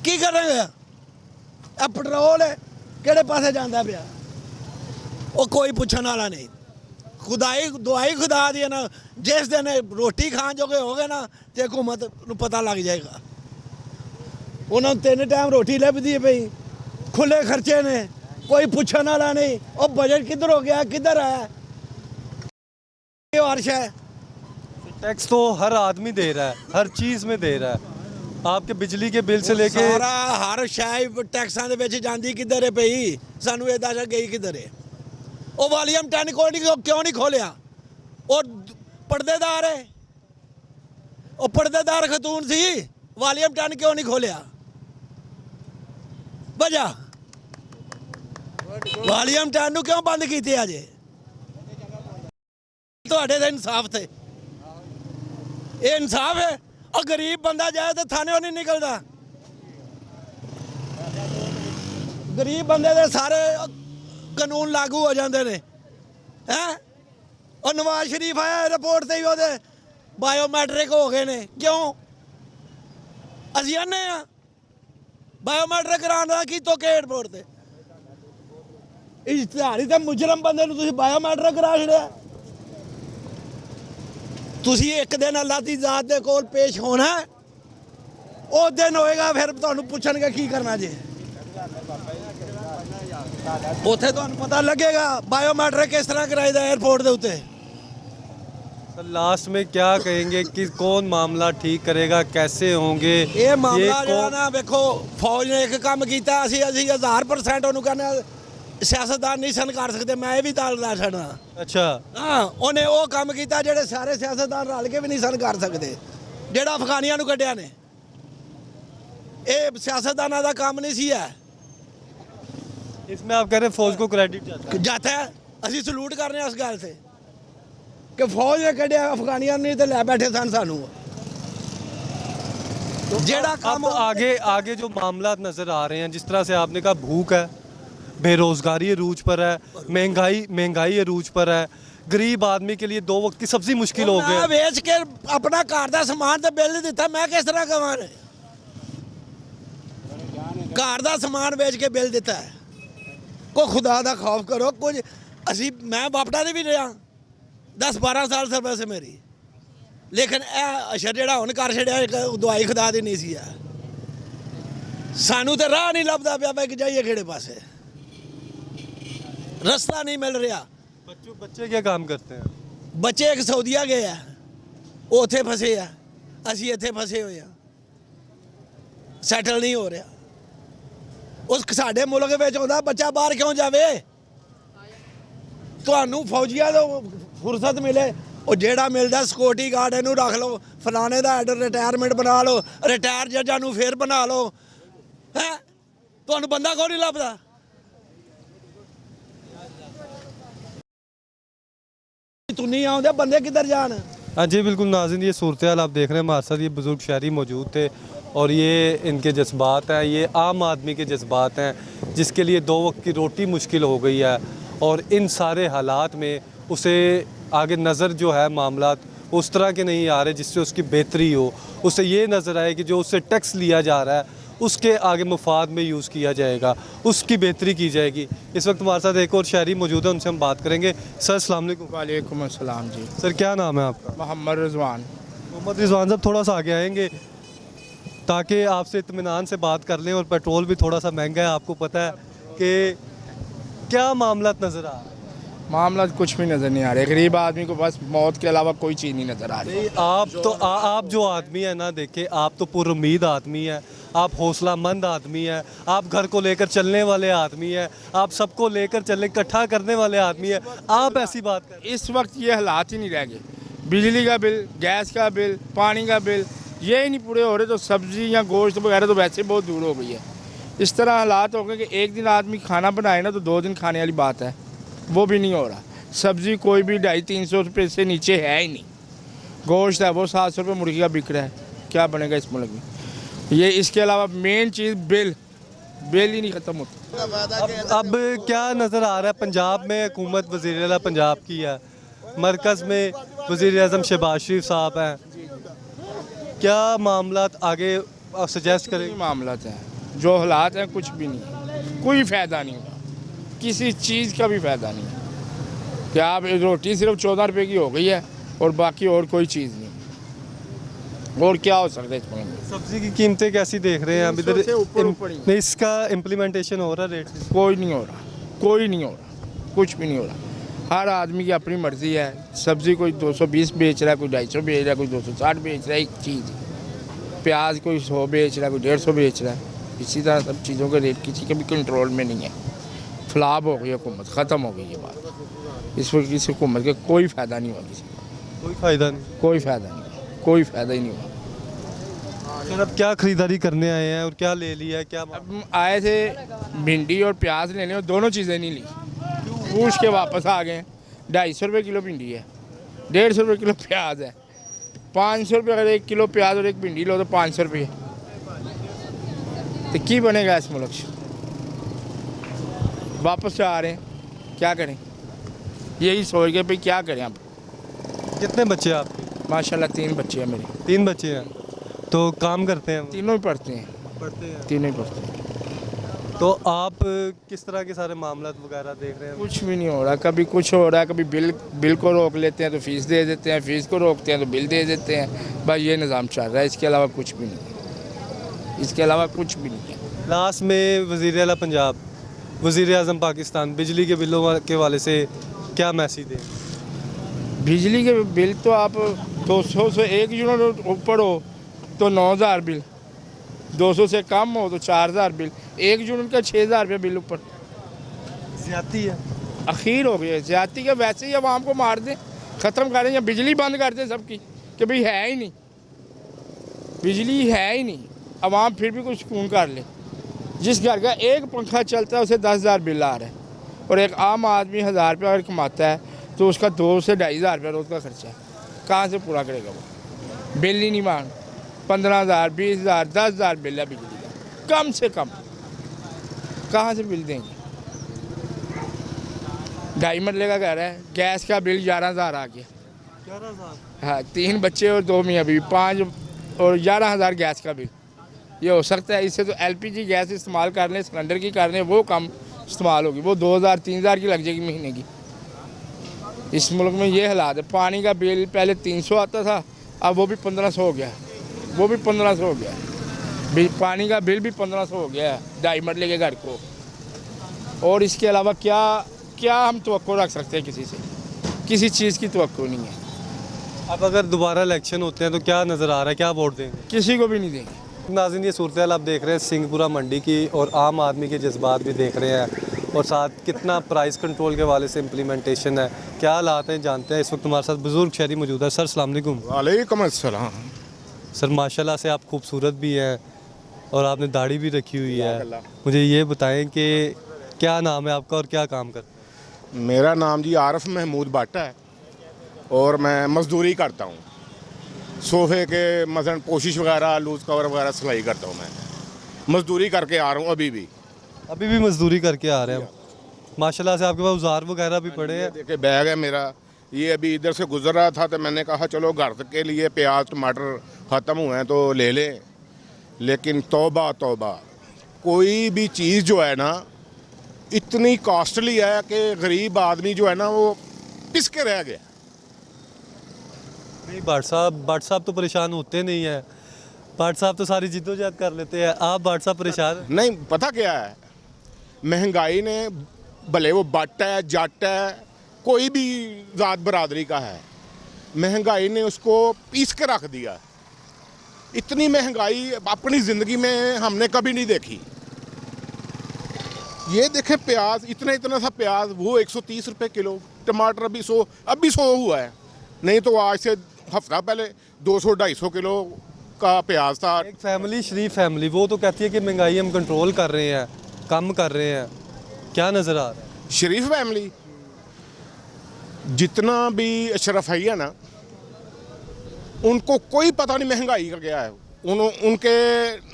ਕੀ ਕਰਾਂਗੇ? ਇਹ ਪੈਟਰੋਲ ਕਿਹੜੇ ਪਾਸੇ ਜਾਂਦਾ ਪਿਆ? ਉਹ ਕੋਈ ਪੁੱਛਣ ਵਾਲਾ ਨਹੀਂ। ਖੁਦਾਈ ਦੁਆਈ ਖੁਦਾ ਦੀ ਹੈ ਨਾ। ਜਿਸ ਦਿਨ ਰੋਟੀ ਖਾਣ ਜੋਗੇ ਹੋ ਗਏ ਨਾ ਤੇ ਹਕੂਮਤ ਨੂੰ ਪਤਾ ਲੱਗ ਜਾਏਗਾ। ਉਹਨਾਂ ਨੂੰ 3 ਟਾਈਮ ਰੋਟੀ ਲੱਭਦੀ ਹੈ ਪਈ, ਖੁੱਲੇ ਖਰਚੇ ਨੇ, ਕੋਈ ਪੁੱਛਣ ਵਾਲਾ ਨਹੀਂ। ਉਹ ਬਜਟ ਕਿੱਧਰ ਹੋ ਗਿਆ, ਕਿੱਧਰ ਆਇਆ? ਇਹ ਅਰਸ਼ ਹੈ। टैक्स तो हर आदमी दे रहा है, हर चीज़ में दे रहा है। आपके बिजली के बिल से लेके ਸਾਰਾ ਹਰ ਸ਼ਾਇ ਟੈਕਸਾਂ ਦੇ ਵਿੱਚ ਜਾਂਦੀ ਕਿੱਧਰ ਹੈ ਪਈ? ਸਾਨੂੰ ਇਹ ਦੱਸ ਗਈ ਕਿੱਧਰ ਹੈ? ਉਹ ਵਾਲੀਅਮ 10 ਕਿਉਂ ਨਹੀਂ ਖੋਲਿਆ? ਉਹ ਪਰਦੇਦਾਰ ਹੈ, ਉਹ ਪਰਦੇਦਾਰ ਖਤੂਨ ਸੀ। ਵਾਲੀਅਮ 10 ਕਿਉਂ ਨਹੀਂ ਖੋਲਿਆ? ਵਜ੍ਹਾ ਵਾਲੀਅਮ 10 ਨੂੰ ਕਿਉਂ ਬੰਦ ਕੀਤੇ ਅਜੇ? ਤੁਹਾਡੇ ਦਾ ਇਨਸਾਫ ਤੇ ਇਹ ਇਨਸਾਫ ਹੈ? ਉਹ ਗਰੀਬ ਬੰਦਾ ਜਾਏ ਤਾਂ ਥਾਣਿਓਂ ਨਹੀਂ ਨਿਕਲਦਾ। ਗਰੀਬ ਬੰਦੇ ਦੇ ਸਾਰੇ ਕਾਨੂੰਨ ਲਾਗੂ ਹੋ ਜਾਂਦੇ ਨੇ। ਹੈ ਉਹ ਨਵਾਜ਼ ਸ਼ਰੀਫ ਆਇਆ ਰਿਪੋਰਟ ਤੇ ਹੀ ਉਹਦੇ ਬਾਇਓਮੈਟ੍ਰਿਕ ਹੋ ਗਏ ਨੇ। ਕਿਉਂ? ਅਸੀਂ ਆਨੇ ਆ ਬਾਇਓਮੈਟ੍ਰਿਕ ਕਰਾਉਣ ਦਾ ਕੀ ਤੋਕੇ ਰਿਪੋਰਟ ਤੇ? ਇਸ਼ਤਿਹਾਰੀ ਤੇ ਮੁਜਰਮ ਬੰਦੇ ਨੂੰ ਤੁਸੀਂ ਬਾਇਓਮੈਟ੍ਰਿਕ ਕਰਾ ਛੜਿਆ। ਤੁਸੀਂ ਇੱਕ ਦਿਨ ਅੱਲਾ ਦੀ ਜ਼ਾਤ ਦੇ ਕੋਲ ਪੇਸ਼ ਹੋਣਾ, ਉਹ ਦਿਨ ਹੋਏਗਾ ਫਿਰ ਤੁਹਾਨੂੰ ਪੁੱਛਣਗੇ ਕੀ ਕਰਨਾ ਜੇ। ਉੱਥੇ ਤੁਹਾਨੂੰ ਪਤਾ ਲੱਗੇਗਾ ਬਾਇਓਮੈਟ੍ਰਿਕ ਕਿਸ ਤਰ੍ਹਾਂ ਕਰਾਈਦਾ 에ਅਰਪੋਰਟ ਦੇ ਉੱਤੇ। सर लास्ट में क्या कहेंगे कि कौन मामला ठीक करेगा, कैसे होंगे ਇਹ ਮਾਮਲਾ ਜਿਹੜਾ कौन- ਨਾ ਵੇਖੋ, ਫੌਜ ਨੇ ਇੱਕ ਕੰਮ ਕੀਤਾ, ਅਸੀਂ 1000% ਉਹਨੂੰ ਕਹਿੰਦੇ ਸਿਆਸਤਦਾਨ ਨਹੀਂ ਸਨ ਕਰ ਸਕਦੇ। ਮੈਂ ਇਹ ਵੀ ਦੱਸ ਛੱਡਣਾ। अच्छा ਹਾਂ, ਉਹਨੇ ਉਹ ਕੰਮ ਕੀਤਾ ਜਿਹੜੇ ਸਾਰੇ ਸਿਆਸਤਦਾਨ ਰਲ ਕੇ ਵੀ ਨਹੀਂ ਸਨ ਕਰ ਸਕਦੇ, ਜਿਹੜਾ ਅਫਗਾਨੀਆਂ ਨੂੰ ਕੱਢਿਆ ਨੇ। ਇਹ ਸਿਆਸਤਦਾਨਾਂ ਦਾ ਕੰਮ ਨਹੀਂ ਸੀ ਹੈ। इसमें आप कह रहे हैं फौज को क्रेडिट जाता है। ਜਾਤਾ ਅਸੀਂ ਸਲੂਟ ਕਰਨੇ ਆ ਇਸ ਗੱਲ ਤੇ ਕਿ ਫੌਜ ਨੇ ਕੱਢਿਆ ਅਫਗਾਨੀਆਂ ਨੂੰ, ਨਹੀਂ ਤੇ ਲੈ ਬੈਠੇ ਸਨ ਸਾਨੂੰ। ਜਿਹੜਾ ਕੰਮ अब आगे आगे जो मामला नज़र आ रहे हैं, जिस तरह से आपने कहा भूख है, बेरोज़गारी अरूज पर है, महंगाई अरूज पर है, गरीब आदमी के लिए 2 वक्त की सब्जी मुश्किल हो मैं गई। ਵੇਚ ਕੇ ਆਪਣਾ ਘਰ ਦਾ ਸਮਾਨ ਤੇ ਬਿੱਲ ਦਿੱਤਾ, ਮੈਂ ਕਿਸ ਤਰ੍ਹਾਂ ਕਵਾਂ? ਘਰ ਦਾ ਸਮਾਨ ਵੇਚ ਕੇ ਬਿੱਲ ਦਿੱਤਾ ਹੈ। ਕੋ ਖੁਦਾ ਦਾ ਖੌਫ ਕਰੋ ਕੁਝ। ਅਸੀਂ ਮੈਂ ਬਾਪੜਾ ਦੇ ਵੀ ਰਿਹਾ 10-12 ਸਾਲ ਸਰਵਿਸ ਹੈ ਮੇਰੀ, ਲੇਕਿਨ ਇਹ ਅਸ਼ਰ ਜਿਹੜਾ ਹੁਣ ਕਰ ਛੜਿਆ ਦਵਾਈ ਖੁਦਾ ਦੀ ਨਹੀਂ ਸੀ ਆ। ਸਾਨੂੰ ਤੇ ਰਾਹ ਨਹੀਂ ਲੱਭਦਾ ਪਿਆ ਬਈ ਕਿ ਜਾਈਏ ਕਿਹੜੇ ਪਾਸੇ, ਰਸਤਾ ਨਹੀਂ ਮਿਲ ਰਿਹਾ। बच्चे क्या काम करते हैं? ਬੱਚੇ ਇੱਕ ਸਾਊਦੀਆ ਗਏ ਆ, ਉਹ ਉੱਥੇ ਫਸੇ ਆ, ਅਸੀਂ ਇੱਥੇ ਫਸੇ ਹੋਏ ਆ, ਸੈਟਲ ਨਹੀਂ ਹੋ ਰਿਹਾ। ਉਸ ਸਾਡੇ ਮੁਲਕ ਵਿੱਚ ਆਉਂਦਾ ਬੱਚਾ ਬਾਹਰ ਕਿਉਂ ਜਾਵੇ? ਤੁਹਾਨੂੰ ਫੌਜੀਆਂ ਤੋਂ ਫੁਰਸਤ ਮਿਲੇ, ਉਹ ਜਿਹੜਾ ਮਿਲਦਾ ਸਿਕਿਉਰਿਟੀ ਗਾਰਡ ਇਹਨੂੰ ਰੱਖ ਲਓ, ਫਲਾਣੇ ਦਾ ਆਰਡਰ ਰਿਟਾਇਰਮੈਂਟ ਬਣਾ ਲਓ, ਰਿਟਾਇਰ ਜੱਜਾਂ ਨੂੰ ਫੇਰ ਬਣਾ ਲਓ। ਹੈ ਤੁਹਾਨੂੰ ਬੰਦਾ ਕੋਈ ਨਹੀਂ ਲੱਭਦਾ। ਤੂੰ नहीं आਉਂਦੇ ਬੰਦੇ किधर जान? हाँ जी बिल्कुल नाज़रीन, ये सूरत हाल आप देख रहे हैं, हमारे साथ ये बुज़ुर्ग शहरी मौजूद थे और ये इनके जज्बात हैं, ये आम आदमी के जज्बात हैं जिसके लिए 2 वक्त की रोटी मुश्किल हो गई है और इन सारे हालात में उसे आगे नज़र जो है मामलात उस तरह के नहीं आ रहे जिससे उसकी बेहतरी हो। उसे ये नज़र आए कि जो उससे टैक्स लिया जा रहा है उसके आगे मुफाद में यूज़ किया जाएगा, उसकी बेहतरी की जाएगी। इस वक्त हमारे साथ एक और शहरी मौजूद है, उनसे हम बात करेंगे। सर अस्सलाम वालेकुम। वालेकुम अस्सलाम जी। सर क्या नाम है आपका? मोहम्मद रिजवान। मोहम्मद रिजवान साहब, थोड़ा सा आगे आएंगे ताकि आपसे इत्मीनान से बात कर लें। और पेट्रोल भी थोड़ा सा महंगा है, आपको पता है कि क्या मामला नज़र आ रहा है? मामला कुछ भी नज़र नहीं आ रहा, गरीब आदमी को बस मौत के अलावा कोई चीज़ नहीं नज़र आ रही। नहीं, आप तो आप जो आदमी है ना, देखे आप तो पुरुमीद आदमी है, आप हौसलामंद आदमी है, आप घर को लेकर चलने वाले आदमी है, आप सबको लेकर चलने इकट्ठा करने वाले आदमी है, आप ऐसी बात कर। इस वक्त ये हालात ही नहीं रह गए, बिजली का बिल, गैस का बिल, पानी का बिल, ये ही नहीं पूरे हो रहे, तो सब्ज़ी या गोश्त वगैरह तो वैसे बहुत दूर हो गई है। इस तरह हालात हो गए कि एक दिन आदमी खाना बनाए ना तो 2 दिन खाने वाली बात है, वो भी नहीं हो रहा। सब्ज़ी कोई भी 250-300 रुपये से नीचे है ही नहीं। गोश्त है वो 700 रुपये मुर्गी का बिक रहा है, क्या बनेगा इस मुल्क में? ये इसके अलावा मेन चीज़ बिल ही नहीं ख़त्म होता। अब क्या नज़र आ रहा है? पंजाब में हुकूमत वज़ीर आला पंजाब की है, मरकज़ में वज़ीर आज़म शहबाज शरीफ साहब हैं, क्या मामला आगे सजेस्ट करेंगे? मामला है जो हालात हैं, कुछ भी नहीं, कोई फ़ायदा नहीं होगा, किसी चीज़ का भी फ़ायदा नहीं है। कि आप रोटी सिर्फ 14 रुपये की हो गई है और बाकी और कोई चीज़ नहीं, और क्या हो सकता है इस मुल्क में? सब्जी की कीमतें कैसी देख रहे हैं? अभी 300 से ऊपर ही। नहीं, इसका इम्प्लीमेंटेशन हो रहा है रेट? कोई नहीं हो रहा, कोई नहीं हो रहा, कुछ भी नहीं हो रहा। हर आदमी की अपनी मर्ज़ी है। सब्ज़ी कोई 220 बेच रहा है, कोई 250 बेच रहा है, कोई 260 बेच रहा है, एक चीज़। प्याज कोई 100 बेच रहा है, कोई 150 बेच रहा है। इसी तरह सब चीज़ों के रेट किसी के भी कंट्रोल में नहीं है। फ्लाप हो गई हुकूमत, ख़त्म हो गई ये बात। इस वक्त इस हुकूमत का कोई फ़ायदा नहीं हुआ, किसी को कोई फ़ायदा नहीं, कोई फ़ायदा नहीं, कोई फ़ायदा ही नहीं हुआ। सर अब क्या ख़रीदारी करने आए हैं और क्या ले लिया है? क्या अब हम आए थे भिंडी और प्याज लेने, और दोनों चीज़ें नहीं ली, पूछ के वापस आ गए। 250 रुपये किलो भिंडी है, 150 रुपये किलो प्याज है, 500 रुपये अगर 1 किलो प्याज और 1 भिंडी लो तो 500 रुपये। तो की बनेगा इस मुल्क से? वापस आ रहे हैं, क्या करें? यही सोच के भाई क्या करें अब। कितने बच्चे हैं आपके? माशाल्लाह 3 बच्चे हैं मेरे। 3 बच्चे हैं, तो काम करते हैं? तीनों ही पढ़ते हैं, पढ़ते हैं। तीनों ही पढ़ते हैं। तो आप किस तरह के सारे मामला वगैरह देख रहे हैं? कुछ भी नहीं हो रहा, कभी कुछ हो रहा है, कभी बिल को रोक लेते हैं तो फीस दे देते हैं, फीस को रोकते हैं तो बिल दे देते हैं। बस ये निज़ाम चल रहा है, इसके अलावा कुछ भी नहीं, इसके अलावा कुछ भी नहीं है। लास्ट में वज़ीर आला पंजाब, वज़ीर आज़म पाकिस्तान बिजली के बिलों के वाले से क्या मैसेज दें? बिजली के बिल तो आप 200 से 1 यूनिट ऊपर हो तो 9,000 बिल, 200 से कम हो तो 4,000 बिल, 1 यूनिट का 6,000 रुपये बिल ऊपर। ज़्यादती है, अखीर हो गई है ज़्यादती। का वैसे ही आवाम को मार दें, ख़त्म करें या बिजली बंद कर दें सबकी, कि भाई है ही नहीं, बिजली है ही नहीं, आवाम फिर भी कुछ सुकून कर ले। जिस घर का एक पंखा चलता है उसे 10,000 बिल आ रहा है, और एक आम आदमी 1,000 रुपये अगर कमाता है तो उसका 2 से 2,500 रुपये रोज़ का खर्चा है, कहाँ से पूरा करेगा वो? बिल ही नहीं मांग, 15,000, 20,000, 10,000 बिल है बिजली का, कम से कम, कहाँ से बिल देंगे? ढाई मरले का घर है, गैस का बिल 11,000 आ गया। 11,000। हाँ, 3 बच्चे और 2 मियाँ बीवी, 5 और 11,000 गैस का बिल। ये हो सकता है इससे तो LPG गैस इस्तेमाल कर लें, सिलेंडर की कर लें, वो कम इस्तेमाल होगी, वो 2,000-3,000 की लग जाएगी महीने की। इस मुल्क में ये हालात है। पानी का बिल पहले 300 आता था, अब वो भी 1500 हो गया, वो भी 1500 हो गया। पानी का बिल भी 1500 हो गया है ढाई मरले के घर को। और इसके अलावा क्या क्या हम तवक्को रख सकते हैं किसी से? किसी चीज़ की तवक्को नहीं है। अब अगर दोबारा इलेक्शन होते हैं तो क्या नज़र आ रहा है, क्या वोट देंगे? किसी को भी नहीं देंगे। नाज़रीन, ये सूरत हाल आप देख रहे हैं सिंहपुरा मंडी की, और आम आदमी के जज्बात भी देख रहे हैं, और साथ कितना प्राइस कंट्रोल के वाले से इम्प्लीमेंटेशन है, क्या हालात हैं जानते हैं। इस वक्त हमारे साथ बुजुर्ग शहरी मौजूद है। सर अस्सलाम वालेकुम। वालेकुम अस्सलाम। सर माशाल्लाह से आप खूबसूरत भी हैं और आपने दाढ़ी भी रखी हुई है। मुझे ये बताएं कि क्या नाम है आपका और क्या काम कर? मेरा नाम जी आरिफ महमूद भट्ट है और मैं मज़दूरी करता हूँ। सोफे के मसलन पोशिश वगैरह, लूज़ कवर वगैरह सिलाई करता हूँ। मैं मज़दूरी करके आ रहा हूँ अभी भी मजदूरी करके आ रहे हैं। माशाल्लाह से आपके पास औजार वगैरह भी पड़े हैं। देखिए बैग है मेरा, ये अभी इधर से गुजर रहा था तो मैंने कहा चलो घर के लिए प्याज टमाटर ख़त्म हुए हैं तो ले लें, लेकिन तौबा तौबा, कोई भी चीज़ जो है ना इतनी कॉस्टली है कि गरीब आदमी जो है ना वो पिस के रह गया। नहीं भट्ट साहब तो परेशान होते नहीं हैं। भट्ट साहब तो सारी जिद्दोजहद कर लेते हैं, आप भट्ट साहब परेशान हैं? नहीं, पता क्या है, महंगाई ने, भले वो बट है जट है कोई भी ज़ात बरादरी का है, महंगाई ने उसको पीस के रख दिया। इतनी महंगाई अपनी ज़िंदगी में हमने कभी नहीं देखी। ये देखें प्याज, इतना सा प्याज वो 130 रुपये किलो, टमाटर अभी 100 हुआ है, नहीं तो आज से हफ्ता पहले 200-250 किलो का प्याज था। एक फैमिली, शरीफ फैमिली, वो तो कहती है कि महंगाई हम कंट्रोल कर रहे हैं, कम कर रहे हैं, क्या नज़र आ रहा है? शरीफ फैमिली, जितना भी अशरफई है ना, उनको कोई पता नहीं महंगाई का क्या है। उनके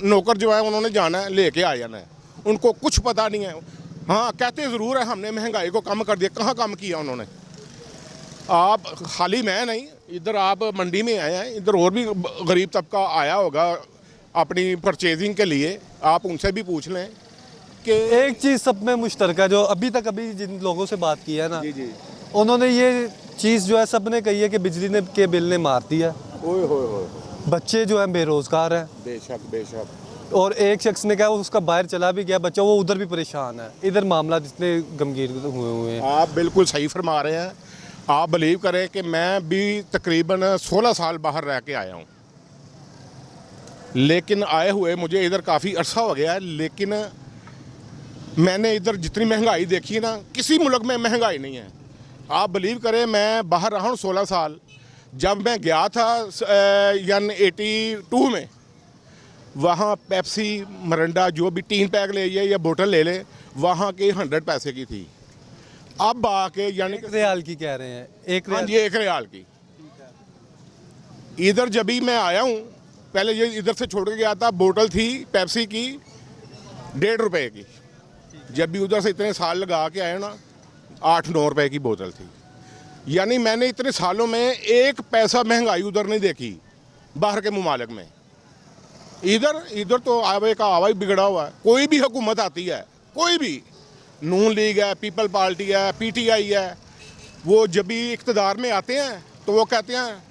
नौकर जो है उन्होंने जाना है, लेके आ जाना है, उनको कुछ पता नहीं है। हाँ, कहते ज़रूर है हमने महंगाई को कम कर दिया, कहाँ कम किया उन्होंने? आप खाली मैं नहीं, इधर आप मंडी में आए हैं, इधर और भी गरीब तबका आया होगा अपनी परचेजिंग के लिए, आप उनसे भी पूछ लें कि एक चीज़ सब में मुश्तरक है, जो अभी जिन लोगों से बात की है ना, जी उन्होंने ये चीज़ जो है सब ने कही है कि बिजली के बिल ने मार दिया। ओए होए, बच्चे जो हैं बेरोज़गार हैं, बेशक। और एक शख्स ने कहा उसका बाहर चला भी गया बच्चा, वो उधर भी परेशान है। इधर मामला जितने गंभीर हुए हैं। आप बिल्कुल सही फरमा रहे हैं। आप बिलीव करें कि मैं भी तकरीबन 16 साल बाहर रह के आया हूँ, लेकिन आए हुए मुझे इधर काफ़ी अरसा हो गया है, लेकिन मैंने इधर जितनी महंगाई देखी है ना, किसी मुल्क में महंगाई नहीं है। आप बिलीव करें, मैं बाहर रहा हूँ 16 साल। जब मैं गया था 82 में, वहाँ पेप्सी मरंडा जो भी टीन पैक ले जाए या बोतल ले ले, वहाँ की 100 पैसे की थी। अब आके यानी एक रियाल की कह रहे हैं, एक हाँ रियाल। जी, 1 रियाल की। इधर जब भी मैं आया हूँ, पहले ये इधर से छोड़ के गया था, बोतल थी पेप्सी की 1.5 रुपए की। जब भी उधर से इतने साल लगा के आए ना, 8-9 रुपए की बोतल थी। यानी मैंने इतने सालों में 1 पैसा महंगाई उधर नहीं देखी बाहर के मुमालिक में। इधर तो आवे का आवा ही बिगड़ा हुआ है। कोई भी हुकूमत आती है, कोई भी, नून लीग है, पीपल पार्टी है, PTI है, वो जब भी इक़्तिदार में आते हैं तो वो कहते हैं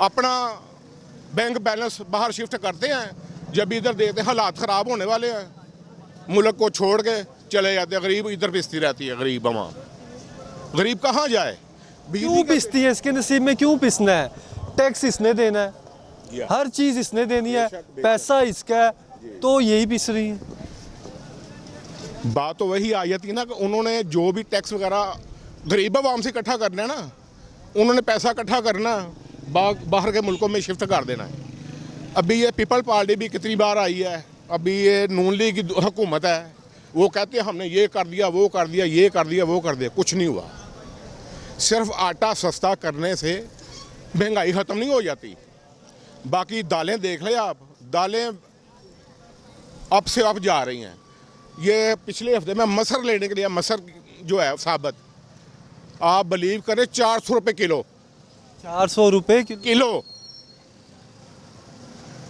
अपना बैंक बैलेंस बाहर शिफ्ट करते हैं, जब इधर देखते हैं हालात ख़राब होने वाले हैं, मुल्क को छोड़ के चले जाते हैं। गरीब इधर पिसती रहती है, गरीब अवाम। गरीब कहाँ जाए? क्यों पिसती है? इसके नसीब में क्यों पिसना है? टैक्स इसने देना है, हर चीज़ इसने देनी है, पैसा इसका है, तो यही पिस रही है। बात तो वही आ जाती है ना कि उन्होंने जो भी टैक्स वगैरह गरीब अवाम से इकट्ठा करना है ना, उन्होंने पैसा इकट्ठा करना, बाहर के मुल्कों में शिफ्ट कर देना है। अभी ये पीपल पार्टी भी कितनी बार आई है, अभी ये नून लीग की हुकूमत है, वो कहते हैं हमने ये कर दिया, वो कर दिया, ये कर दिया, वो कर दिया, कुछ नहीं हुआ। सिर्फ आटा सस्ता करने से महंगाई ख़त्म नहीं हो जाती। बाकी दालें देख लें आप, दालें अब से अब जा रही हैं। ये पिछले हफ्ते में मसर लेने के लिए, मसर जो है साबत, आप बिलीव करें 400 रुपये किलो। 400 रुपये किलो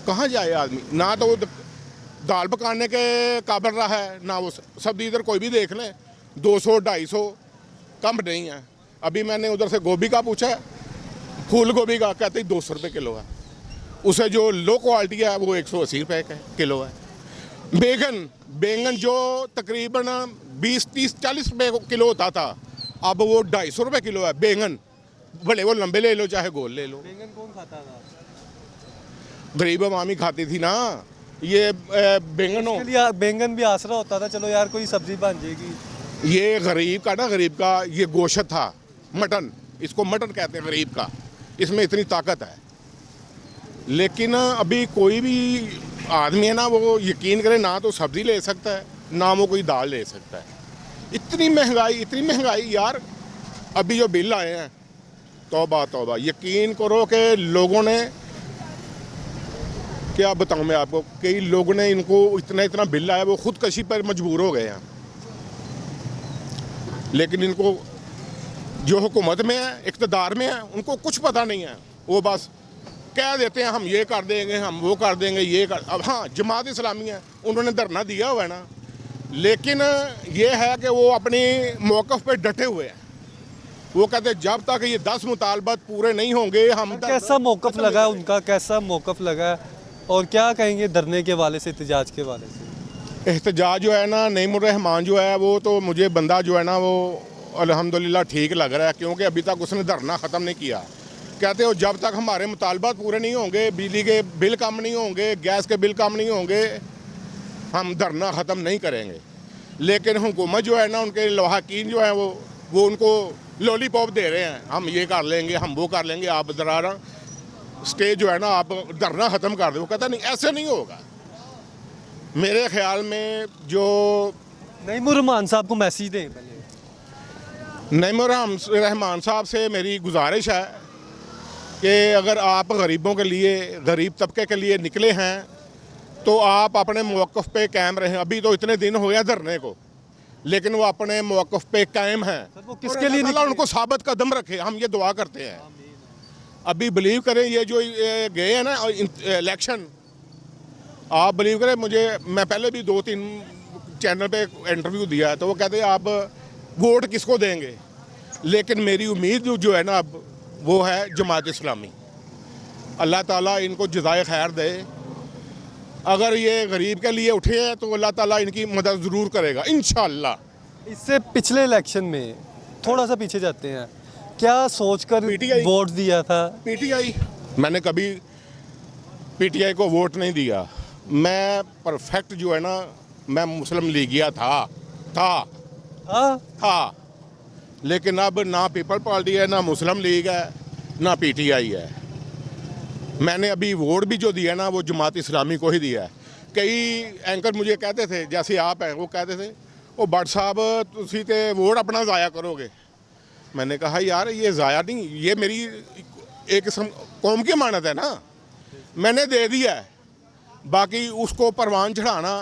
कहाँ जाए आदमी? ना तो वो दाल पकाने के काबिल रहा है, ना वो सब्जी। इधर कोई भी देख लें 200-250 कम नहीं है। अभी मैंने उधर से गोभी का पूछा, फूल गोभी का, कहते 200 रुपये किलो है। उसे जो लो क्वालिटी है वो 180 रुपये का किलो है। बैंगन जो तकरीबन 20-30-40 रुपये किलो होता था, अब वो 250 रुपये किलो है बैंगन। भले वो लंबे ले लो चाहे गोल ले लो। बैंगन कौन खाता था? गरीब अवामी खाती थी ना ये बैंगन हो। इसके लिए बैंगन भी आसरा होता था, चलो यार कोई सब्जी बन जाएगी। ये गरीब का ना, गरीब का ये गोश्त था, मटन, इसको मटन कहते हैं गरीब का, इसमें इतनी ताकत है। लेकिन अभी कोई भी आदमी है ना, वो यकीन करे ना तो सब्जी ले सकता है, ना वो कोई दाल ले सकता है। इतनी महंगाई यार। अभी जो बिल आए हैं, तौबा तौबा, यकीन करो कि लोगों ने, क्या बताऊं मैं आपको, कई लोगों ने इनको इतना बिल आया, वो खुदकशी पर मजबूर हो गए हैं। लेकिन इनको जो हुकूमत में है, इक़्तिदार में है, उनको कुछ पता नहीं है। वो बस कह देते हैं हम ये कर देंगे, हम वो कर देंगे, ये कर। अब हाँ, जमात इस्लामी है, उन्होंने धरना दिया हुआ है ना, लेकिन ये है कि वो अपनी मौक़िफ़ पे डटे हुए हैं। वो कहते हैं जब तक ये 10 मुतालबात पूरे नहीं होंगे हम। कैसा मौक़िफ़ लगा है उनका, कैसा मौक़िफ़ लगा है, और क्या कहेंगे धरने के वाले से, एहतजाज के वाले से? एहतजाज जो है ना, नईमुर रहमान जो है, वो तो मुझे बंदा जो है ना, वो अल्हम्दुलिल्लाह ठीक लग रहा है, क्योंकि अभी तक उसने धरना ख़त्म नहीं किया। कहते हो जब तक हमारे मुतालबात पूरे नहीं होंगे, बिजली के बिल कम नहीं होंगे, गैस के बिल कम नहीं होंगे, हम धरना ख़त्म नहीं करेंगे। लेकिन हुकूमत जो है ना, उनके लवाहकीन जो है वो उनको लॉलीपॉप दे रहे हैं, हम ये कर लेंगे, हम वो कर लेंगे, आप दरारा स्टेज जो है ना, आप धरना ख़त्म कर दो। वो कहता नहीं, ऐसे नहीं होगा। मेरे ख्याल में जो नईमुर रहमान साहब को मैसेज दें पहले। नईमुर रहमान साहब से मेरी गुजारिश है कि अगर आप गरीबों के लिए, गरीब तबके के लिए निकले हैं, तो आप अपने मौक़िफ़ पे कायम रहें। अभी तो इतने दिन हो गए धरने को, लेकिन वो अपने मौक़िफ़ पे कायम हैं। वो किसके लिए अल्लाह उनको साबित कदम रखे, हम ये दुआ करते हैं। अभी बिलीव करें, ये जो गए हैं ना इलेक्शन, आप बिलीव करें, मैं पहले भी 2-3 चैनल पे इंटरव्यू दिया है, तो वो कहते हैं आप वोट किसको देंगे। लेकिन मेरी उम्मीद जो है ना, अब वो है जमात इस्लामी। अल्लाह ताला इनको जज़ाए खैर दे। अगर ये गरीब के लिए उठे हैं तो अल्लाह ताला इनकी मदद ज़रूर करेगा इंशाअल्लाह। इससे पिछले इलेक्शन में थोड़ा सा पीछे जाते हैं, क्या सोचकर PTI वोट दिया था? PTI, मैंने कभी PTI को वोट नहीं दिया। मैं परफेक्ट जो है ना, मैं मुस्लिम लीगिया था। लेकिन अब ना पीपल पार्टी है, ना मुस्लिम लीग है, ना PTI है। मैंने अभी वोट भी जो दिया ना, वो जमात इस्लामी को ही दिया है। कई एंकर मुझे कहते थे, जैसे आप हैं, वो कहते थे ओ भट्ट साहब तुसी ते वोट अपना ज़ाया करोगे। मैंने कहा यार ये ज़ाया नहीं, ये मेरी एक किस्म कौम की अमानत है ना, मैंने दे दिया है। बाकी उसको परवान चढ़ाना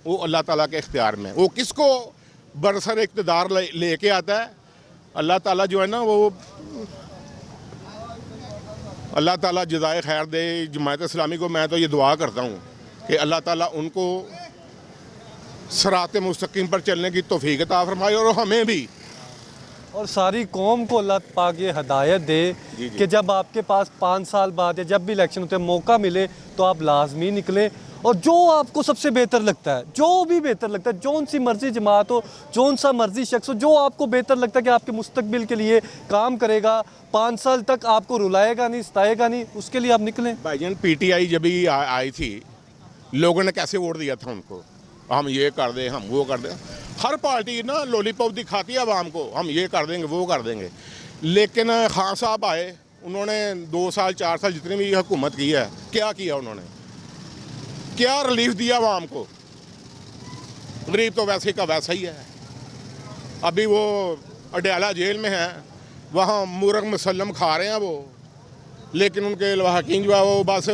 वो अल्लाह ताला के इख्तियार में, वो किसको बरसर इक़्तिदार लेके आता है। अल्लाह ताला जो है ना, वो अल्लाह ताला जज़ाए खैर दे जमात इस्लामी को। मैं तो ये दुआ करता हूँ कि अल्लाह ताला उनको सरात मुस्तकीम पर चलने की तौफीक अता फरमाए, और हमें भी, और सारी कौम को अल्लाह पाक ये हदायत दे कि जब आपके पास 5 साल बाद या जब भी इलेक्शन होते हैं मौका मिले तो आप लाजमी निकले, और जो आपको सबसे बेहतर लगता है, जो भी बेहतर लगता है, जौन सी मर्जी जमात हो, जौन सा मर्जी शख्स हो, जो आपको बेहतर लगता है कि आपके मुस्तकबिल के लिए काम करेगा, 5 साल तक आपको रुलाएगा नहीं, सताएगा नहीं, उसके लिए आप निकलें। भाईजान PTI जब भी आई थी, लोगों ने कैसे वोट दिया था उनको, हम ये कर दें, हम वो कर दें। हर पार्टी ना लॉलीपॉप दिखाती है आवाम को, हम ये कर देंगे, वो कर देंगे। लेकिन खान साहब आए, उन्होंने 2 साल 4 साल जितनी भी हुकूमत की है, क्या किया उन्होंने, क्या रिलीफ दिया आवाम को? गरीब तो वैसे का वैसा ही है। अभी वो अडयाला जेल में है, वहाँ मुर्ग मुसल्लम खा रहे हैं वो, लेकिन उनके लवाहकीन जो है वो बस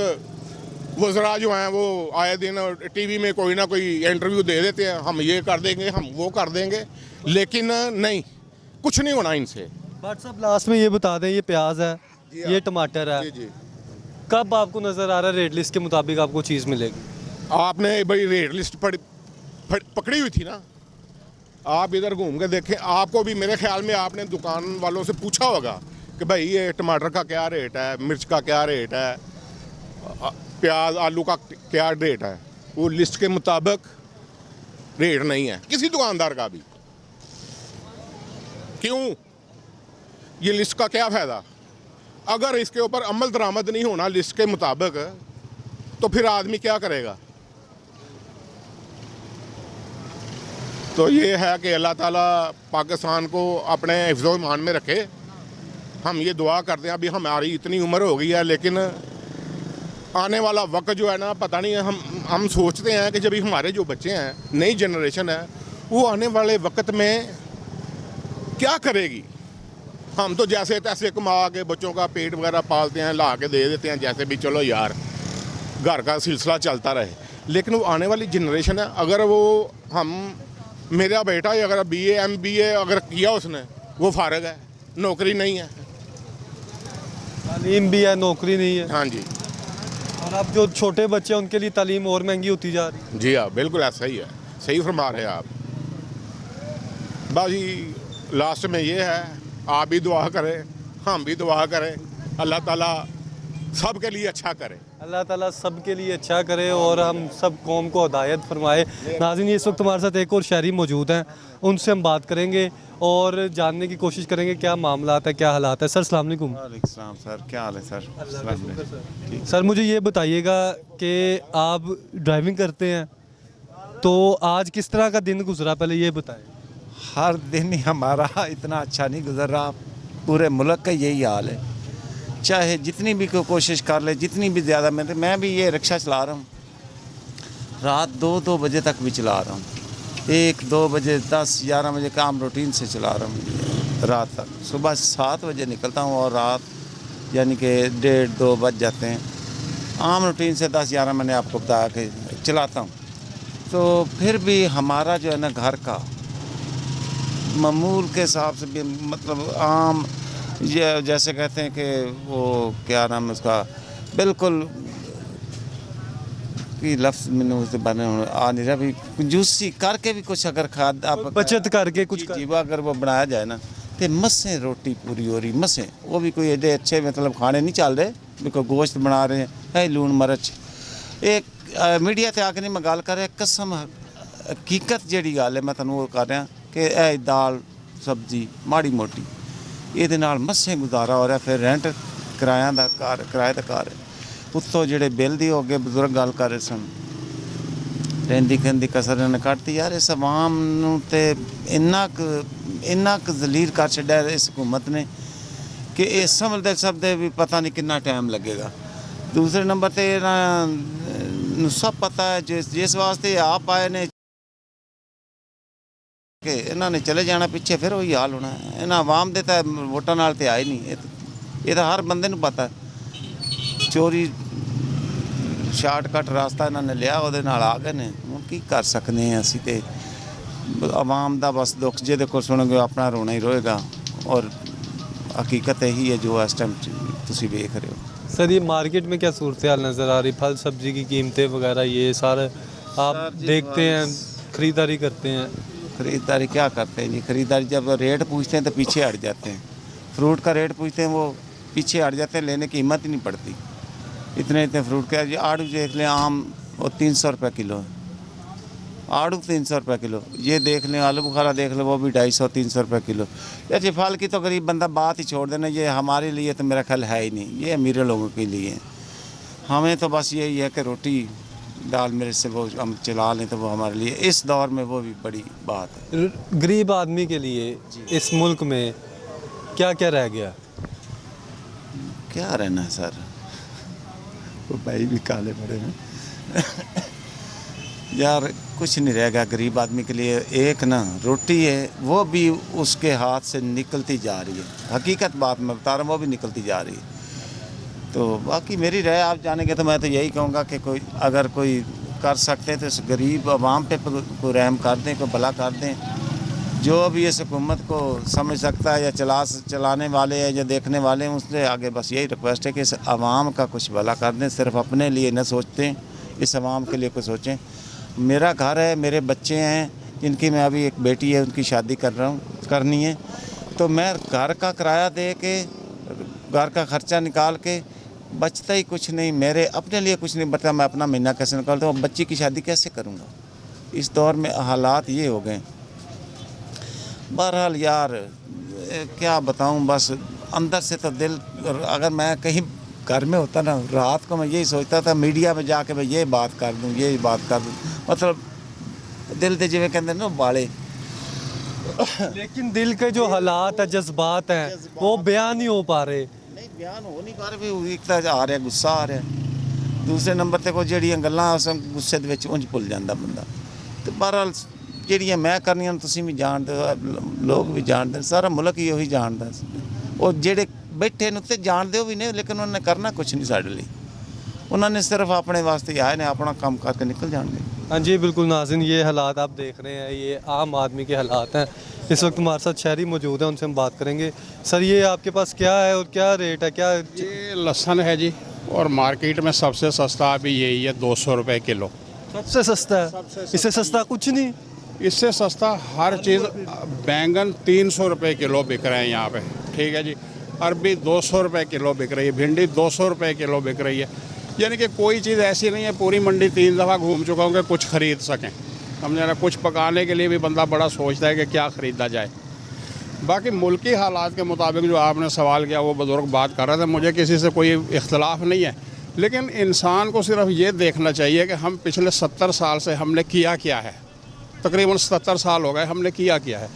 वज़रा जो हैं वो आए दिन टीवी में कोई ना कोई इंटरव्यू दे देते हैं, हम ये कर देंगे, हम वो कर देंगे, लेकिन नहीं, कुछ नहीं होना इनसे। बट साहब लास्ट में ये बता दें, ये प्याज है, ये टमाटर है, जी। कब आपको नज़र आ रहा है रेट लिस्ट के मुताबिक आपको चीज़ मिलेगी? आपने भाई रेट लिस्ट पकड़ी हुई थी ना, आप इधर घूम के देखें, आपको भी मेरे ख्याल में आपने दुकान वालों से पूछा होगा कि भाई ये टमाटर का क्या रेट है, मिर्च का क्या रेट है, प्याज आलू का क्या रेट है। वो लिस्ट के मुताबिक रेट नहीं है किसी दुकानदार का भी। क्यों? ये लिस्ट का क्या फ़ायदा? अगर इसके ऊपर अमल दरामद नहीं होना लिस्ट के मुताबिक, तो फिर आदमी क्या करेगा? तो ये है कि अल्लाह ताला पाकिस्तान को अपने हिफ्ज़ो ईमान में रखे। हम ये दुआ करते हैं, अभी हमारी इतनी उम्र हो गई है, लेकिन आने वाला वक्त जो है ना, पता नहीं है, हम सोचते हैं कि जब हमारे जो बच्चे हैं, नई जनरेशन है, वो आने वाले वक्त में क्या करेगी। हम तो जैसे तैसे कमा के बच्चों का पेट वगैरह पालते हैं, ला के दे देते हैं, जैसे भी चलो यार घर का सिलसिला चलता रहे। लेकिन वो आने वाली जनरेशन है, अगर वो मेरा बेटा अगर BA MBA अगर किया उसने, वो फारग है, नौकरी नहीं है, तालीम भी है, नौकरी नहीं है। हाँ जी, और अब जो छोटे बच्चे हैं उनके लिए तालीम और महंगी होती जा रही है। जी हाँ, बिल्कुल ऐसा ही है, सही फरमा रहे हैं आप। बाजी लास्ट में ये है, आप भी दुआ करें, हम भी दुआ करें, अल्लाह ताला सब के लिए अच्छा करे। अल्लाह ताला सब के लिए अच्छा करे और हम सब कौम को हिदायत फरमाए। नाज़रीन, इस वक्त हमारे साथ एक और शहरी मौजूद हैं, उनसे हम बात करेंगे और जानने की कोशिश करेंगे क्या मामला है, क्या हालात है। सर अस्सलाम वालेकुम। वालेकुम सर, क्या हाल है सर? सर मुझे ये बताइएगा कि आप ड्राइविंग करते हैं, तो आज किस तरह का दिन गुजरा, पहले ये बताएं। हर दिन ही हमारा इतना अच्छा नहीं गुजर रहा, पूरे मुल्क का यही हाल है। चाहे जितनी भी कोशिश कर ले, जितनी भी ज़्यादा मैं भी ये रिक्शा चला रहा हूँ, रात 2-2 बजे तक भी चला रहा हूँ, 1-2 बजे 10-11 बजे काम रूटीन से चला रहा हूँ रात तक। सुबह 7 बजे निकलता हूँ और रात यानी कि 1:30-2 बज जाते हैं। आम रूटीन से 10-11 मैंने आपको बताया कि चलाता हूँ। तो फिर भी हमारा जो है ना घर का मामूल के हिसाब से भी, मतलब आम ये जैसे कहते हैं कि वो क्या नाम है उसका, बिल्कुल कि लफ्ज़ मैंने उससे बने आ नहीं रहा, भी कंजूसी करके भी कुछ अगर खाद आप बचत करके कुछ जीवा अगर वो बनाया जाए ना, तो मसें रोटी पूरी हो रही, मसें, वो भी कोई एडे अच्छे मतलब खाने नहीं चल रहे, बिल्कुल गोश्त बना रहे हैं, लून मिर्च। एक मीडिया ते आके नहीं मैं गल कर रहा, कसम हकीकत जी गल है, मैं तुहानूं वो कर रहा कि दाल सब्जी माड़ी मोटी ਇਹਦੇ ਨਾਲ ਮੱਸੇ ਗੁਜ਼ਾਰਾ ਹੋ ਰਿਹਾ। ਫਿਰ ਰੈਂਟ ਕਿਰਾਇਆ ਦਾ ਘਰ ਉੱਤੋਂ ਜਿਹੜੇ ਬਿੱਲ ਦੀ ਅੱਗੇ ਬਜ਼ੁਰਗ ਗੱਲ ਕਰ ਰਹੇ ਸਨ, ਰਹਿੰਦੀ ਖੰਦੀ ਕਸਰ ਨੇ ਕੱਢਤੀ। ਯਾਰ ਇਸ ਆਵਾਮ ਨੂੰ ਤੇ ਇੰਨਾ ਕੁ ਜ਼ਲੀਲ ਕਰ ਛੱਡਿਆ ਇਸ ਹਕੂਮਤ ਨੇ ਕਿ ਇਹ ਸਮਝਦੇ ਵੀ ਪਤਾ ਨਹੀਂ ਕਿੰਨਾ ਟਾਈਮ ਲੱਗੇਗਾ। ਦੂਸਰੇ ਨੰਬਰ ਤੇ ਇਹਨਾਂ ਨੂੰ ਸਭ ਪਤਾ ਹੈ ਜਿਸ ਵਾਸਤੇ ਆਪ ਆਏ ਨੇ ਕਿ ਇਹਨਾਂ ਨੇ ਚਲੇ ਜਾਣਾ ਪਿੱਛੇ, ਫਿਰ ਉਹੀ ਹਾਲ ਹੋਣਾ। ਇਹਨਾਂ ਆਵਾਮ ਦੇ ਤਾਂ ਵੋਟਾਂ ਨਾਲ ਤੇ ਆਏ ਨਹੀਂ, ਇਹ ਤਾਂ ਹਰ ਬੰਦੇ ਨੂੰ ਪਤਾ। ਚੋਰੀ ਸ਼ਾਰਟਕਟ ਰਸਤਾ ਇਹਨਾਂ ਨੇ ਲਿਆ, ਉਹਦੇ ਨਾਲ ਆ ਗਏ ਨੇ। ਹੁਣ ਕੀ ਕਰ ਸਕਦੇ ਹਾਂ ਅਸੀਂ, ਤੇ ਆਵਾਮ ਦਾ ਬਸ ਦੁੱਖ ਜਿਹਦੇ ਕੋਲ ਸੁਣੋਗੇ ਆਪਣਾ ਰੋਣਾ ਹੀ ਰੋਏਗਾ। ਔਰ हकीकत यही है जो इस टाइम तुसी देख रहे हो। सर ये मार्केट में क्या सूरत हाल नज़र आ रही, फल सब्जी की कीमतें वगैरह ये सारे आप देखते हैं, ख़रीदारी करते हैं? ख़रीदारी क्या करते हैं जी, ख़रीदारी जब रेट पूछते हैं तो पीछे हट जाते हैं। फ्रूट का रेट पूछते हैं वो पीछे हट जाते हैं, लेने की हिम्मत ही नहीं पड़ती। इतने फ्रूट का जी, आड़ू देख लें आम वो 300 रुपये किलो है, आड़ू 300 रुपये किलो। ये देख लें आलू बुखारा देख लो, वो भी 250-300 रुपये किलो। ऐसे फल की तो गरीब बंदा बात ही छोड़ देना, ये हमारे लिए तो मेरा ख्याल है ही नहीं, ये अमीर लोगों के लिए। हमें तो बस यही है कि रोटी दाल मेरे से वो हम चला लें, तो वो हमारे लिए इस दौर में वो भी बड़ी बात है। गरीब आदमी के लिए इस मुल्क में क्या क्या रह गया? क्या रहना है सर, वो भाई भी काले पड़े हैं यार, कुछ नहीं रह गया गरीब आदमी के लिए। एक ना रोटी है वो भी उसके हाथ से निकलती जा रही है, हकीकत बात मैं बता रहा हूँ, वो भी निकलती जा रही है। तो बाकी मेरी राय आप जानेंगे तो मैं तो यही कहूँगा कि कोई अगर कोई कर सकते तो इस गरीब आवाम पे कोई रहम कर दें, कोई भला कर दें। जो भी इस हुकूमत को समझ सकता है या चलाने वाले हैं या देखने वाले हैं, उससे आगे बस यही रिक्वेस्ट है कि इस आवाम का कुछ भला कर दें, सिर्फ अपने लिए न सोचते, इस आवाम के लिए कुछ सोचें। मेरा घर है, मेरे बच्चे हैं, जिनकी मैं अभी एक बेटी है उनकी शादी करनी है, तो मैं घर का किराया दे के, घर का खर्चा निकाल के बचता ही कुछ नहीं, मेरे अपने लिए कुछ नहीं बचता, मैं अपना महीना कैसे निकालता हूँ, बच्ची की शादी कैसे करूँगा। इस दौर में हालात ये हो गए। बहरहाल यार क्या बताऊँ, बस अंदर से तो दिल, अगर मैं कहीं घर में होता ना, रात को मैं यही सोचता था मीडिया में जाके मैं ये बात कर दूँ, ये बात कर दूँ, मतलब दिल दे जिवें कहते ना बाले। लेकिन दिल के जो हालात है, जज्बात हैं, वो बयान नहीं हो पा रहे। नहीं बयान हो नहीं पा रहे, भी एक तो आ रहा गुस्सा आ रहा, दूसरे नंबर ते कोई ਜਿਹੜੀਆਂ ਗੱਲਾਂ ਉਸ ਗੁੱਸੇ ਦੇ ਵਿੱਚ ਉਂਝ ਭੁੱਲ ਜਾਂਦਾ ਬੰਦਾ। ਤੇ ਬਹਰਹਾਲ ਜਿਹੜੀਆਂ ਮੈਂ ਕਰਨੀਆਂ ਤੁਸੀਂ ਵੀ ਜਾਣਦੇ ਹੋ, ਲੋਕ ਵੀ ਜਾਣਦੇ, ਸਾਰਾ ਮੁਲਕ ਹੀ ਉਹੀ ਜਾਣਦਾ। ਉਹ ਜਿਹੜੇ ਬੈਠੇ ਨੂੰ ਤੇ ਜਾਣਦੇ ਹੋ ਵੀ ਨਹੀਂ, ਲੇਕਿਨ ਉਹਨਾਂ ਨੇ ਕਰਨਾ ਕੁਝ ਨਹੀਂ ਸਾਡੇ ਲਈ, ਉਹਨਾਂ ਨੇ ਸਿਰਫ ਆਪਣੇ ਵਾਸਤੇ ਆਏ ਨੇ, ਆਪਣਾ ਕੰਮ ਕਰਕੇ ਨਿਕਲ ਜਾਣਗੇ। हाँ जी बिल्कुल नाज़रीन, ये हालात आप देख रहे हैं, ये आम आदमी के हालात हैं। इस वक्त हमारे साथ शहरी मौजूद हैं, उनसे हम बात करेंगे। सर ये आपके पास क्या है और क्या रेट है, क्या? ये लहसुन है जी, और मार्केट में सबसे सस्ता अभी यही है, 200 रुपये किलो। सबसे सस्ता है? इससे सस्ता कुछ नहीं? इससे सस्ता हर चीज़। बैंगन 300 रुपये किलो बिक रहे हैं यहाँ पे, ठीक है जी। अरबी 200 रुपये किलो बिक रही है, भिंडी 200 रुपये किलो बिक रही है। यानी कि कोई चीज़ ऐसी नहीं है, पूरी मंडी 3 दफ़ा घूम चुका हूँ कि कुछ ख़रीद सकें। समझे ना, कुछ पकाने के लिए भी बंदा बड़ा सोचता है कि क्या ख़रीदा जाए। बाकी मुल्की हालात के मुताबिक जो आपने सवाल किया, वो बुज़ुर्ग बात कर रहे थे, मुझे किसी से कोई इख्तलाफ नहीं है, लेकिन इंसान को सिर्फ ये देखना चाहिए कि हम पिछले 70 साल से हमने किया क्या है। तकरीबन 77 साल हो गए, हमने किया क्या है।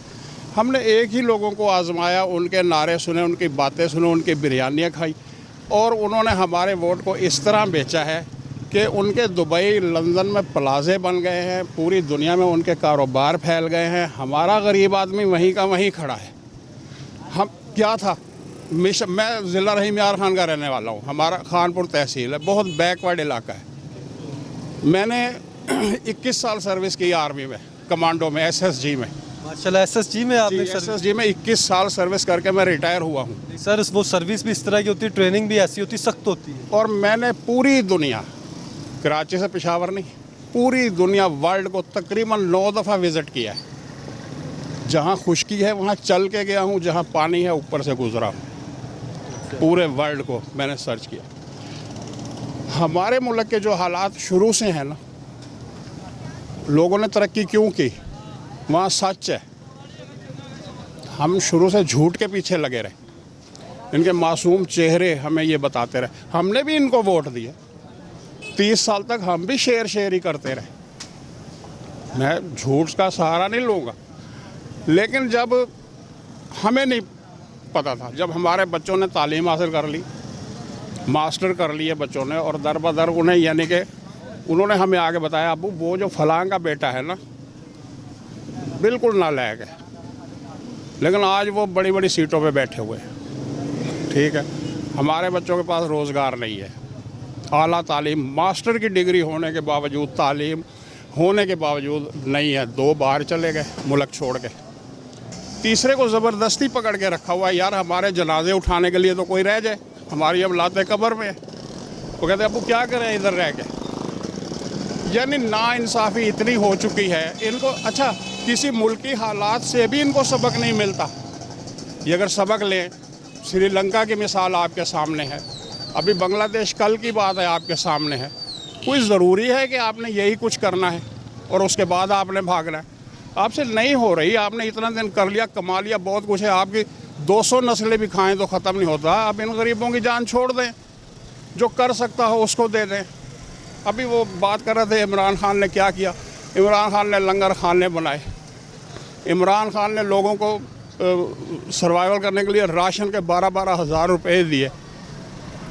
हमने एक ही लोगों को आजमाया, उनके नारे सुने, उनकी बातें सुने, उनकी बिरयानियाँ खाई, और उन्होंने हमारे वोट को इस तरह बेचा है कि उनके दुबई लंदन में प्लाजे बन गए हैं, पूरी दुनिया में उनके कारोबार फैल गए हैं। हमारा गरीब आदमी वहीं का वहीं खड़ा है। हम क्या था, मैं ज़िला रहीम यार खान का रहने वाला हूँ, हमारा खानपुर तहसील है, बहुत बैकवर्ड इलाका है। मैंने 21 साल सर्विस की आर्मी में, कमांडो में, SSG में। माशाल्लाह, SSG में आपने? SSG में 21 साल सर्विस करके मैं रिटायर हुआ हूँ। सर वो सर्विस भी इस तरह की होती है, ट्रेनिंग भी ऐसी होती, सख्त होती है। और मैंने पूरी दुनिया, कराची से पेशावर नहीं, पूरी दुनिया वर्ल्ड को तकरीबन 9 दफ़ा विज़िट किया है। जहाँ खुश्की है वहाँ चल के गया हूँ, जहाँ पानी है ऊपर से गुजरा हूँ। पूरे वर्ल्ड को मैंने सर्च किया। हमारे मुल्क के जो हालात शुरू से हैं ना, लोगों ने तरक्की क्यों की, वहाँ सच है। हम शुरू से झूठ के पीछे लगे रहे, इनके मासूम चेहरे हमें ये बताते रहे। हमने भी इनको वोट दिए, 30 साल तक हम भी शेर ही करते रहे। मैं झूठ का सहारा नहीं लूँगा, लेकिन जब हमें नहीं पता था, जब हमारे बच्चों ने तालीम हासिल कर ली, मास्टर कर लिए बच्चों ने, और दर बदर उन्हें, यानी कि उन्होंने हमें आगे बताया, अबू वो जो फलां का बेटा है ना, बिल्कुल नालायक है, लेकिन आज वो बड़ी बड़ी सीटों पे बैठे हुए हैं, ठीक है। हमारे बच्चों के पास रोज़गार नहीं है, आला तालीम, मास्टर की डिग्री होने के बावजूद, तालीम होने के बावजूद नहीं है। 2 बाहर चले गए मुल्क छोड़ के, तीसरे को ज़बरदस्ती पकड़ के रखा हुआ है। यार हमारे जनाजे उठाने के लिए तो कोई रह जाए, हमारी अब लाते कब्र में। वो कहते अबू क्या करें इधर रह के। यानी नाइंसाफ़ी इतनी हो चुकी है इनको। अच्छा, किसी मुल्की हालात से भी इनको सबक नहीं मिलता। ये अगर सबक लें, श्रीलंका की मिसाल आपके सामने है, अभी बांग्लादेश कल की बात है आपके सामने है। कोई ज़रूरी है कि आपने यही कुछ करना है और उसके बाद आपने भागना है? आपसे नहीं हो रही, आपने इतना दिन कर लिया, कमा लिया, बहुत कुछ है, आपकी 200 नस्लें भी खाएं तो ख़त्म नहीं होता। आप इन गरीबों की जान छोड़ दें, जो कर सकता हो उसको दे दें। अभी वो बात कर रहे थे इमरान खान ने क्या किया। इमरान खान ने लंगर खाने बनाए, इमरान खान ने लोगों को सर्वाइवल करने के लिए राशन के 12-12 हज़ार रुपये दिए।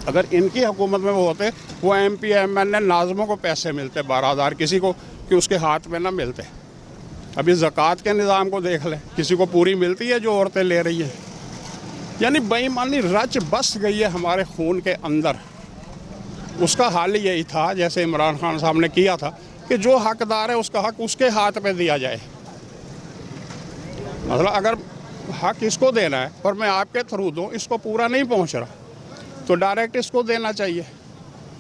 अगर इनकी हुकूमत में वो होते, वो MP MN नाज़मों को पैसे मिलते 12,000, किसी को कि उसके हाथ में ना मिलते। अभी ज़कात के निज़ाम को देख लें, किसी को पूरी मिलती है जो औरतें ले रही हैं। यानी बेईमानी रच बस गई है हमारे खून के अंदर। उसका हल यही था, जैसे इमरान खान साहब ने किया था, कि जो हकदार है उसका हक उसके हाथ पे दिया जाए। मतलब अगर हक इसको देना है और मैं आपके थ्रू दूँ, इसको पूरा नहीं पहुंच रहा, तो डायरेक्ट इसको देना चाहिए।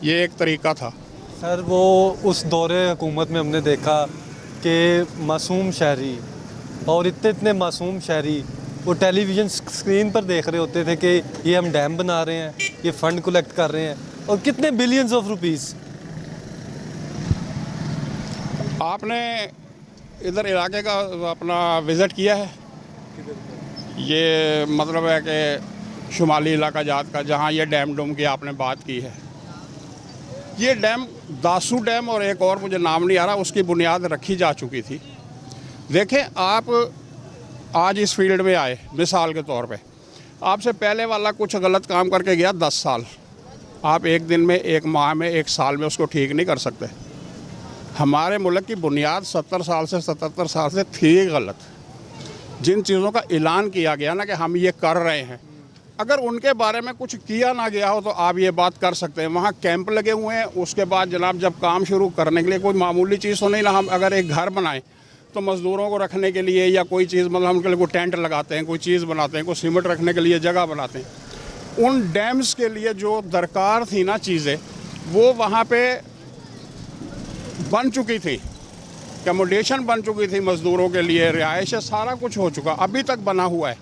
ये एक तरीका था। सर वो उस दौरे हुकूमत में हमने देखा कि मासूम शहरी और इतने इतने मासूम शहरी वो टेलीविज़न स्क्रीन पर देख रहे होते थे कि ये हम डैम बना रहे हैं, ये फ़ंड कलेक्ट कर रहे हैं, और कितने बिलियंस ऑफ रुपीस। आपने इधर इलाके का अपना विज़िट किया है? ये मतलब है कि शुमाली इलाका जात का, जहाँ ये डैम डूम की आपने बात की है, ये डैम दासू डैम और एक और मुझे नाम नहीं आ रहा, उसकी बुनियाद रखी जा चुकी थी। देखें, आप आज इस फील्ड में आए मिसाल के तौर पे, आपसे पहले वाला कुछ गलत काम करके गया 10 साल, आप एक दिन में, एक माह में, एक साल में उसको ठीक नहीं कर सकते। हमारे मुल्क की बुनियाद 70 साल से 77 साल से थी गलत। जिन चीज़ों का ऐलान किया गया ना कि हम ये कर रहे हैं, अगर उनके बारे में कुछ किया ना गया हो तो आप ये बात कर सकते हैं। वहाँ कैंप लगे हुए हैं, उसके बाद जनाब जब काम शुरू करने के लिए कोई मामूली चीज़ तो नहीं ना, हम अगर एक घर बनाएं तो मज़दूरों को रखने के लिए या कोई चीज़, मतलब हम उनके लिए कोई टेंट लगाते हैं, कोई चीज़ बनाते हैं, कोई सीमेंट रखने के लिए जगह बनाते हैं। उन डैम्स के लिए जो दरकार थी ना चीज़ें, वो वहाँ पे बन चुकी थी, एकोमोडेशन बन चुकी थी मज़दूरों के लिए, रिहाइश, सारा कुछ हो चुका, अभी तक बना हुआ है,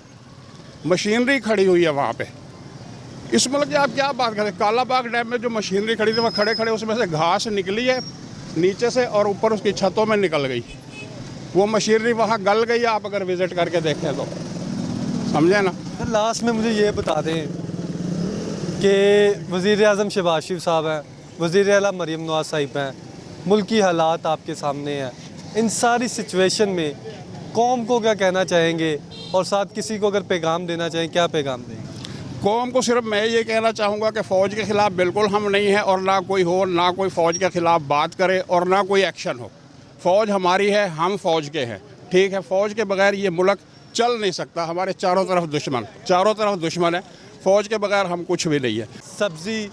मशीनरी खड़ी हुई है वहाँ पे। इस मुल्क की आप क्या बात करें, कालाबाग डैम में जो मशीनरी खड़ी थी, वह खड़े खड़े उसमें से घास निकली है नीचे से और ऊपर उसकी छतों में निकल गई। वो मशीनरी वहाँ गल गई, आप अगर विज़िट करके देखें तो, समझे ना। सर लास्ट में मुझे ये बता दें कि वज़ीर आज़म शहबाज शरीफ साहब हैं, वज़ीर आला मरीम नवाज़ साहिब हैं, मुल्की हालात आपके सामने हैं, इन सारी सिचुएशन में कौम को क्या कहना चाहेंगे, और साथ किसी को अगर पैगाम देना चाहें, क्या पैगाम देंगे? कौम को सिर्फ मैं ये कहना चाहूँगा कि फ़ौज के ख़िलाफ़ बिल्कुल हम नहीं हैं, और ना कोई हो, ना कोई फ़ौज के ख़िलाफ़ बात करे और ना कोई एक्शन हो। फ़ौज हमारी है, हम फ़ौज के हैं, ठीक है। फ़ौज के बगैर ये मुल्क चल नहीं सकता। हमारे चारों तरफ दुश्मन है, फ़ौज के बगैर हम कुछ भी नहीं है। सब्ज़ी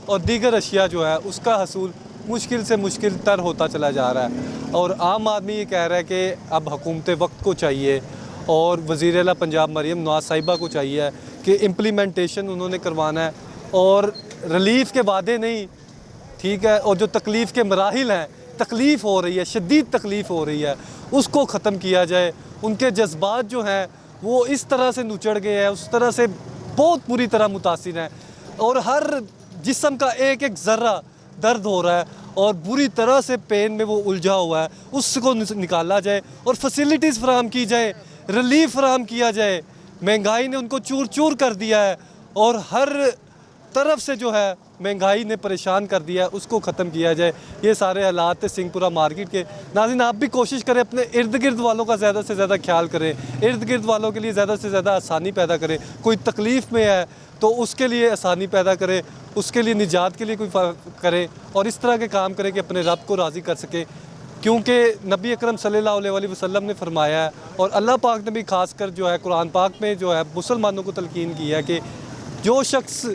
और दीगर अशिया जो है उसका हसूल मुश्किल से मुश्किल तर होता चला जा रहा है, और आम आदमी ये कह रहा है कि अब हुकूमत वक्त को चाहिए और वज़ीर आला पंजाब मरीम नवाज़ साहिबा को चाहिए कि इम्प्लीमेंटेशन उन्होंने करवाना है, और रिलीफ़ के वादे नहीं, ठीक है, और जो तकलीफ़ के मराहिल हैं, तकलीफ़ हो रही है, शदीद तकलीफ़ हो रही है, उसको ख़त्म किया जाए। उनके जज्बात जो हैं वो इस तरह से नुचड़ गए हैं, उस तरह से बहुत बुरी तरह मुतासिर हैं, और हर जिस्म का एक एक ज़र्रा दर्द हो रहा है और बुरी तरह से पेन में वो उलझा हुआ है, उसको निकाला जाए और फैसिलिटीज़ फराहम की जाए, रिलीफ फराहम किया जाए। महंगाई ने उनको चूर चूर कर दिया है और हर तरफ से जो है महंगाई ने परेशान कर दिया है, उसको ख़त्म किया जाए। ये सारे हालात थे सिंहपुरा मार्केट के। नाज़रीन, आप भी कोशिश करें, अपने इर्द गिर्द वालों का ज़्यादा से ज़्यादा ख्याल करें, इर्द गिर्द वालों के लिए ज़्यादा से ज़्यादा आसानी पैदा करें। कोई तकलीफ़ में है तो उसके लिए आसानी पैदा करें, उसके लिए निजात के लिए कोई करें, और इस तरह के काम करें कि अपने रब को राज़ी कर सके, क्योंकि नबी अकरम सल्लल्लाहु अलैहि वसल्लम ने फरमाया है, और अल्लाह पाक ने भी खासकर जो है कुरान पाक में जो है मुसलमानों को तलकीन की है कि जो शख्स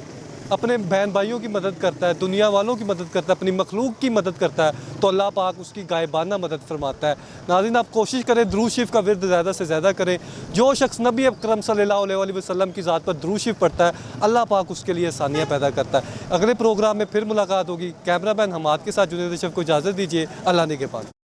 अपने बहन भाइयों की मदद करता है, दुनिया वालों की मदद करता है, अपनी मखलूक की मदद करता है, तो अल्लाह पाक उसकी गायबाना मदद फरमाता है। नाज़रीन, आप कोशिश करें दुरूद शरीफ का विर्द ज़्यादा से ज़्यादा करें। जो शख्स नबी अकरम सल्लल्लाहु अलैहि वसल्लम की ज़ात पर दुरूद शरीफ पढ़ता है, अल्लाह पाक उसके लिए आसानियाँ पैदा करता है। अगले प्रोग्राम में फिर मुलाकात होगी। कैमरा मैन हमाद के साथ जुनेद अशरफ को इजाज़त दीजिए। अल्लाह ने के पास।